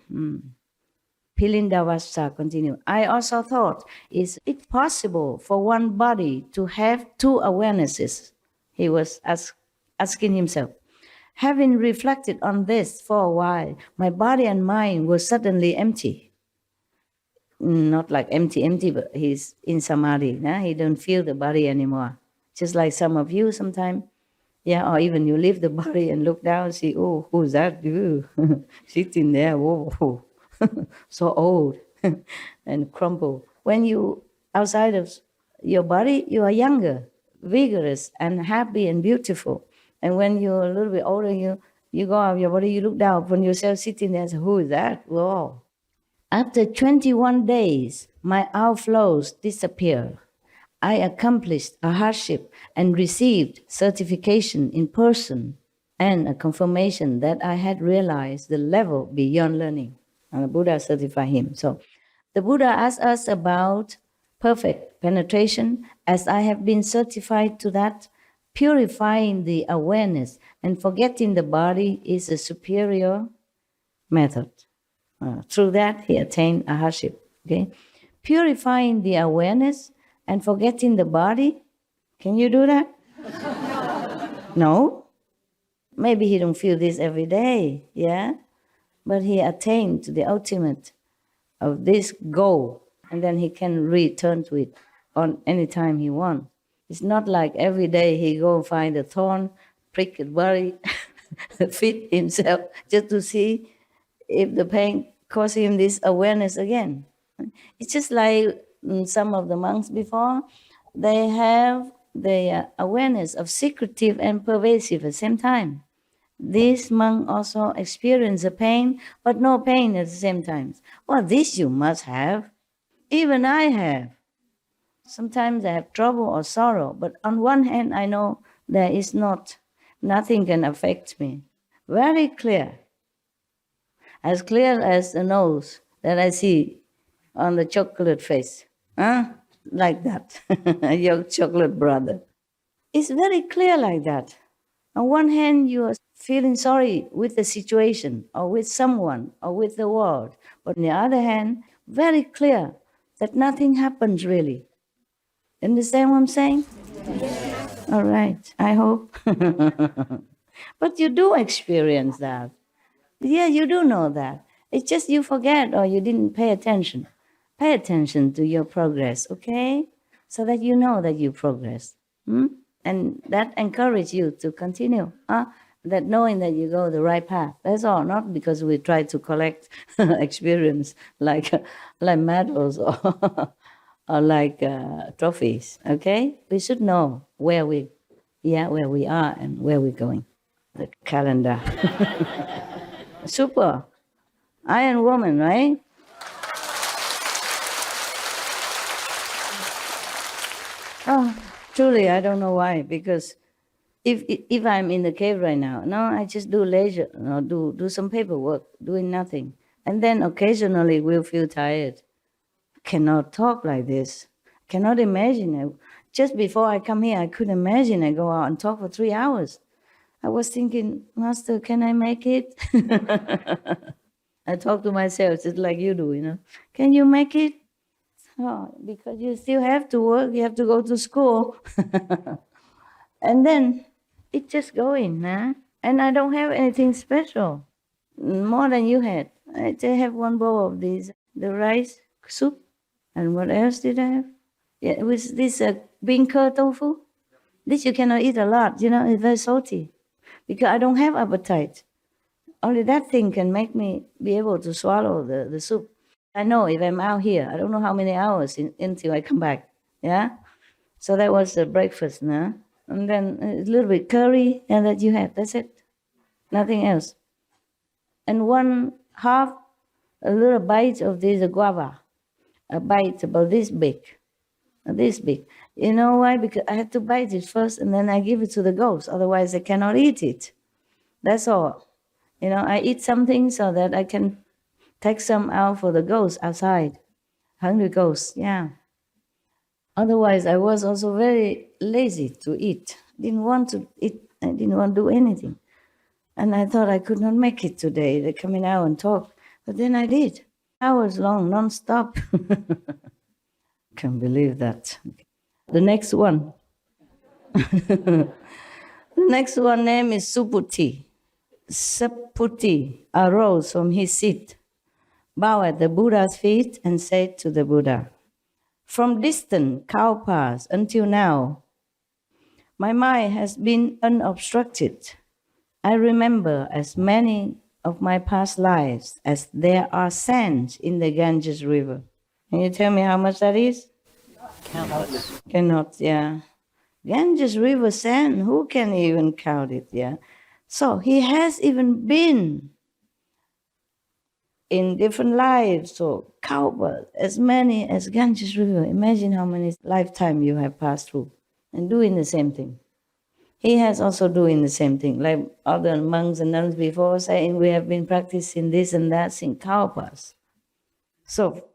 Pilindavasa continue. I also thought, is it possible for one body to have two awarenesses? He was asking himself. Having reflected on this for a while, my body and mind were suddenly empty. Not like empty, but he's in samadhi. He don't feel the body anymore. Just like some of you sometimes. Yeah, or even you leave the body and look down and see, oh, who's that? Sitting there, whoa. So old and crumpled. When you outside of your body, you are younger, vigorous, and happy and beautiful. And when you're a little bit older, you go out of your body, you look down upon yourself sitting there and say, who is that? Whoa. After 21 days, my outflows disappeared. I accomplished a hardship and received certification in person and a confirmation that I had realized the level beyond learning. And the Buddha certified him. So the Buddha asked us about perfect penetration. As I have been certified to that, purifying the awareness and forgetting the body is a superior method. Through that, he attained a hardship. Okay, purifying the awareness and forgetting the body. Can you do that? No. Maybe he don't feel this every day. Yeah. But he attained to the ultimate of this goal, and then he can return to it on any time he wants. It's not like every day he go find a thorn, prick the body, fit himself just to see if the pain causes him this awareness again. It's just like some of the monks before, they have the awareness of secretive and pervasive at the same time. This monk also experienced the pain, but no pain at the same time. Well, this you must have. Even I have. Sometimes I have trouble or sorrow, but on one hand, I know there is nothing can affect me. Very clear. As clear as the nose that I see on the chocolate face. Like that, your chocolate brother. It's very clear like that. On one hand, you are feeling sorry with the situation or with someone or with the world. But on the other hand, very clear that nothing happens really. Understand what I'm saying? All right, I hope. But you do experience that. Yeah, you do know that. It's just you forget or you didn't pay attention. Pay attention to your progress, okay? So that you know that you progress. And that encourages you to continue. That knowing that you go the right path. That's all. Not because we try to collect experience like medals or like trophies. Okay, we should know where we are and where we're going. The calendar. Super. Iron woman, right? Oh, truly, I don't know why. Because if I'm in the cave right now, no, I just do leisure, do some paperwork, doing nothing, and then occasionally we'll feel tired. Cannot talk like this. Cannot imagine it. Just before I come here, I couldn't imagine I go out and talk for 3 hours. I was thinking, Master, can I make it? I talk to myself just like you do, Can you make it? Oh, because you still have to work, you have to go to school. And then it's just going, and I don't have anything special, more than you had. I just have one bowl of this, the rice soup. And what else did I have? Yeah, it was this bean curd tofu. This you cannot eat a lot, it's very salty. Because I don't have appetite. Only that thing can make me be able to swallow the soup. I know if I'm out here, I don't know how many hours until I come back. Yeah? So that was the breakfast, And then a little bit curry, and that you have. That's it. Nothing else. And a little bite of this guava. A bite about this big. This big. You know why? Because I had to bite it first, and then I give it to the ghost. Otherwise, they cannot eat it. That's all. I eat something so that I can take some out for the ghost outside. Hungry ghosts, yeah. Otherwise, I was also very lazy to eat. Didn't want to eat. I didn't want to do anything. And I thought I could not make it today, to come in out and talk. But then I did. Hours long, non-stop. Can't believe that. The next one. The next one name is Subhuti. Subhuti arose from his seat, bowed at the Buddha's feet, and said to the Buddha, "From distant kalpas until now, my mind has been unobstructed. I remember as many of my past lives as there are sands in the Ganges River." Can you tell me how much that is? Countless. Cannot, yeah. Ganges River sand, who can even count it, yeah? So he has even been in different lives, so kalpas, as many as Ganges River. Imagine how many lifetimes you have passed through and doing the same thing. He has also doing the same thing, like other monks and nuns before saying we have been practicing this and that in kalpas. So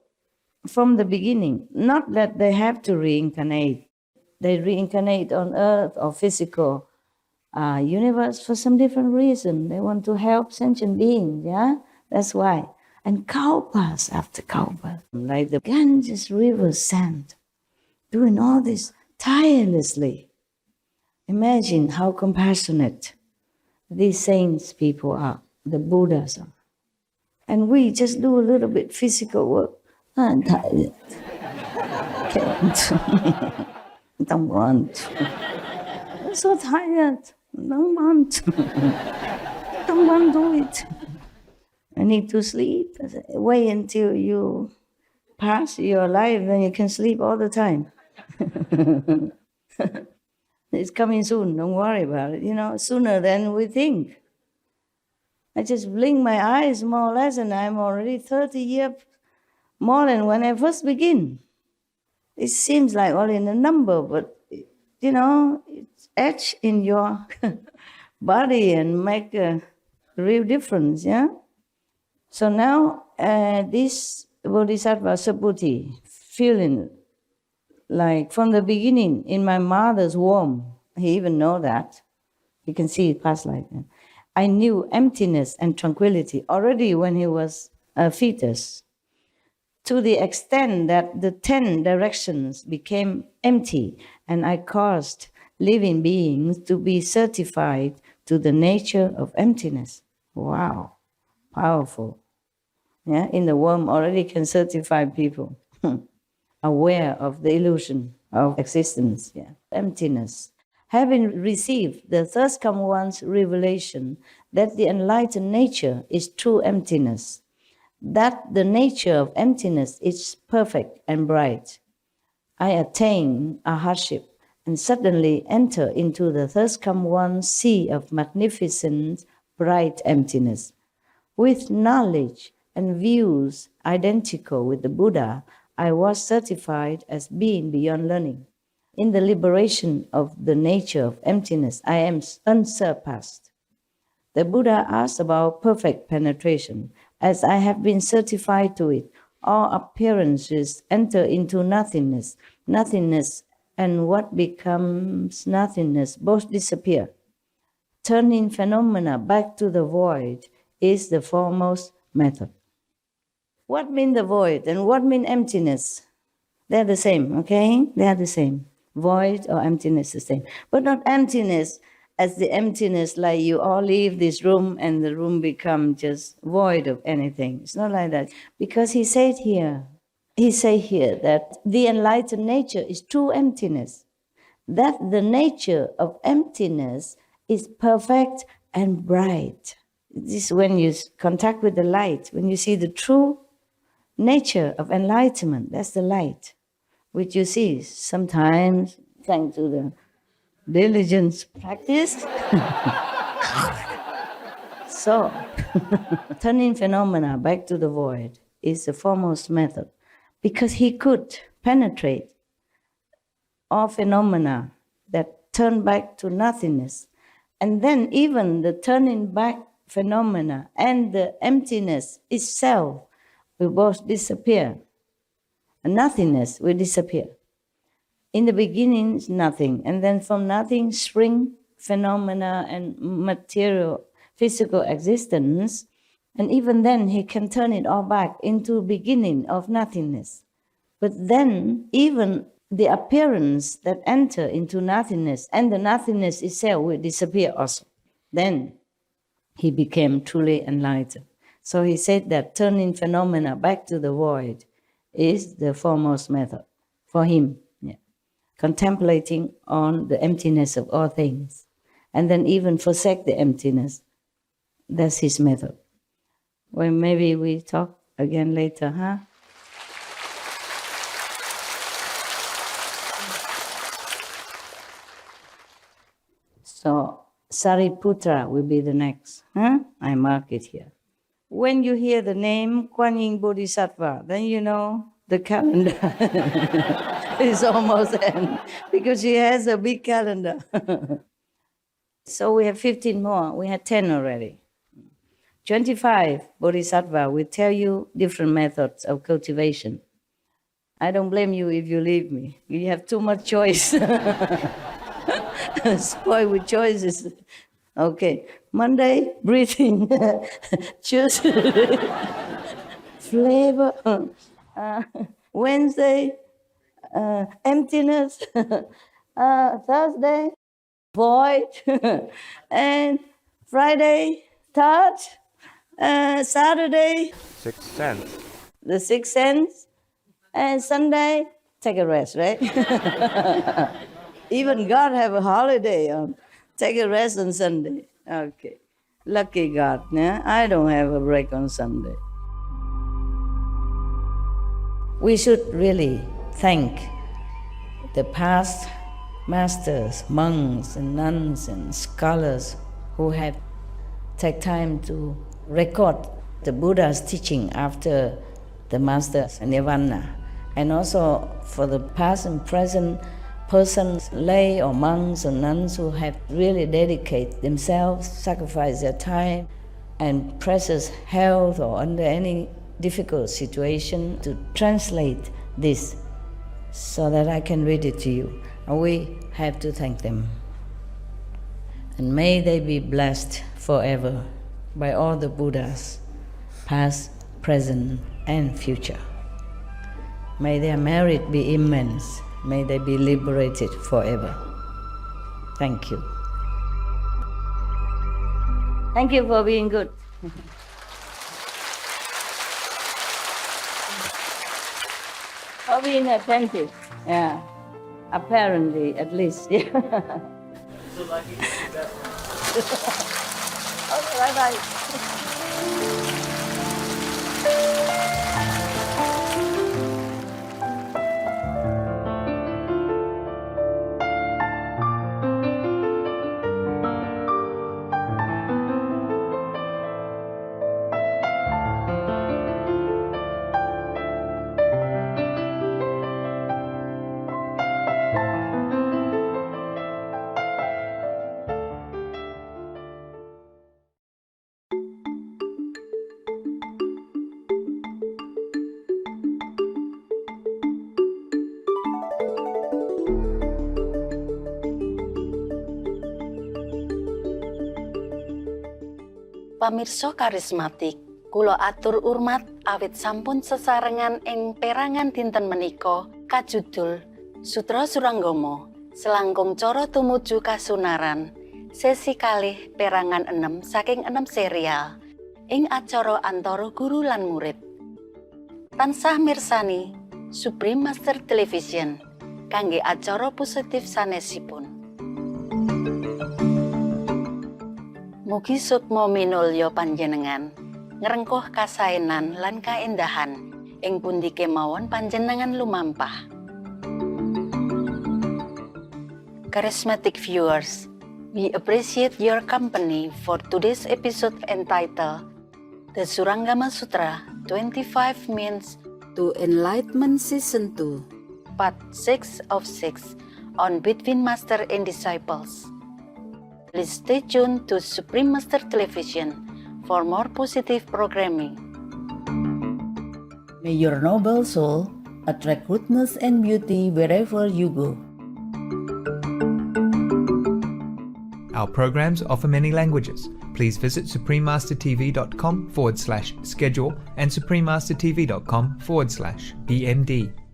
from the beginning, not that they have to reincarnate. They reincarnate on earth or physical universe for some different reason. They want to help sentient beings, yeah? That's why. And kalpas after kalpas, like the Ganges River sand, doing all this tirelessly. Imagine how compassionate these saints people are, the Buddhas are. And we just do a little bit physical work. I'm tired. Can't. Don't want. I'm so tired. Don't want. Don't want to do it. I need to sleep. I said, wait until you pass your life, then you can sleep all the time. It's coming soon, don't worry about it, sooner than we think. I just blink my eyes more or less and I'm already 30 years more than when I first begin. It seems like only a number, but it's etched in your body and make a real difference, yeah? So now this Bodhisattva Subhuti, feeling like from the beginning in my mother's womb, he even know that. You can see it past life. I knew emptiness and tranquility already when he was a fetus, to the extent that the 10 directions became empty and I caused living beings to be certified to the nature of emptiness. Wow, powerful. Yeah, in the womb already can certify people aware of the illusion of existence, yeah, emptiness. Having received the Third Come One's revelation that the enlightened nature is true emptiness, that the nature of emptiness is perfect and bright, I attain a hardship and suddenly enter into the Third Come One sea of magnificent, bright emptiness. With knowledge and views identical with the Buddha, I was certified as being beyond learning. In the liberation of the nature of emptiness, I am unsurpassed. The Buddha asked about perfect penetration. As I have been certified to it, all appearances enter into nothingness. Nothingness and what becomes nothingness both disappear. Turning phenomena back to the void is the foremost method. What mean the void and what mean emptiness? They're the same, okay? They are the same. Void or emptiness is the same. But not emptiness as the emptiness like you all leave this room and the room become just void of anything. It's not like that. Because he said here that the enlightened nature is true emptiness. That the nature of emptiness is perfect and bright. This is when you contact with the light, when you see the true nature of enlightenment, that's the light, which you see sometimes, thanks to the diligence practice. So, turning phenomena back to the void is the foremost method, because he could penetrate all phenomena that turn back to nothingness. And then even the turning back phenomena and the emptiness itself will both disappear. And nothingness will disappear. in the beginning is nothing, and then from nothing spring phenomena and material, physical existence, and even then he can turn it all back into beginning of nothingness. But then even the appearance that enter into nothingness and the nothingness itself will disappear also. Then he became truly enlightened. So he said that turning phenomena back to the void is the foremost method for him. Yeah. Contemplating on the emptiness of all things. And then even forsake the emptiness. That's his method. Well, maybe we talk again later, huh? So Sariputra will be the next. Huh? I mark it here. When you hear the name Kuan Yin Bodhisattva, then you know the calendar is almost end because she has a big calendar. So we have 15 more. We had 10 already. 25 Bodhisattva will tell you different methods of cultivation. I don't blame you if you leave me. You have too much choice. Spoiled with choices. Okay. Monday, breathing. Tuesday, flavor. Wednesday, emptiness. Thursday, void. And Friday, touch. Saturday, Sixth sense. the sixth sense. And Sunday, take a rest, right? Even God have a holiday on. Take a rest on Sunday. Okay. Lucky God, yeah? I don't have a break on Sunday. We should really thank the past masters, monks and nuns and scholars who have taken time to record the Buddha's teaching after the master's nirvana. And also for the past and present persons, lay or monks or nuns who have really dedicated themselves, sacrificed their time and precious health or under any difficult situation to translate this so that I can read it to you. And we have to thank them. And may they be blessed forever by all the Buddhas, past, present, and future. May their merit be immense. May they be liberated forever. Thank you. Thank you for being good. For being attentive. Yeah. Apparently, at least. Yeah. So lucky to see that. Okay, bye-bye. Pamirsa karismatik, kula atur urmat awit sampun sesarengan ing perangan dinten menika kajudul Sutra Surangama, selangkung cara tumuju kasunaran, sesi kalih perangan 6 saking 6 serial ing acara antara guru lan murid. Tansah mirsani Supreme Master Television kangge acara positif sanesipun. Mugi sukma minulya panjenengan, ngrengkuh kasaenan lan kaendahan ing pundi kemawon panjenengan lumampah. Charismatic viewers, we appreciate your company for today's episode entitled The Surangama Sutra 25 Means to Enlightenment Season 2, Part 6 of 6 on Between Master and Disciples. Please stay tuned to Supreme Master Television for more positive programming. May your noble soul attract goodness and beauty wherever you go. Our programs offer many languages. Please visit suprememastertv.com/schedule and suprememastertv.com/BMD.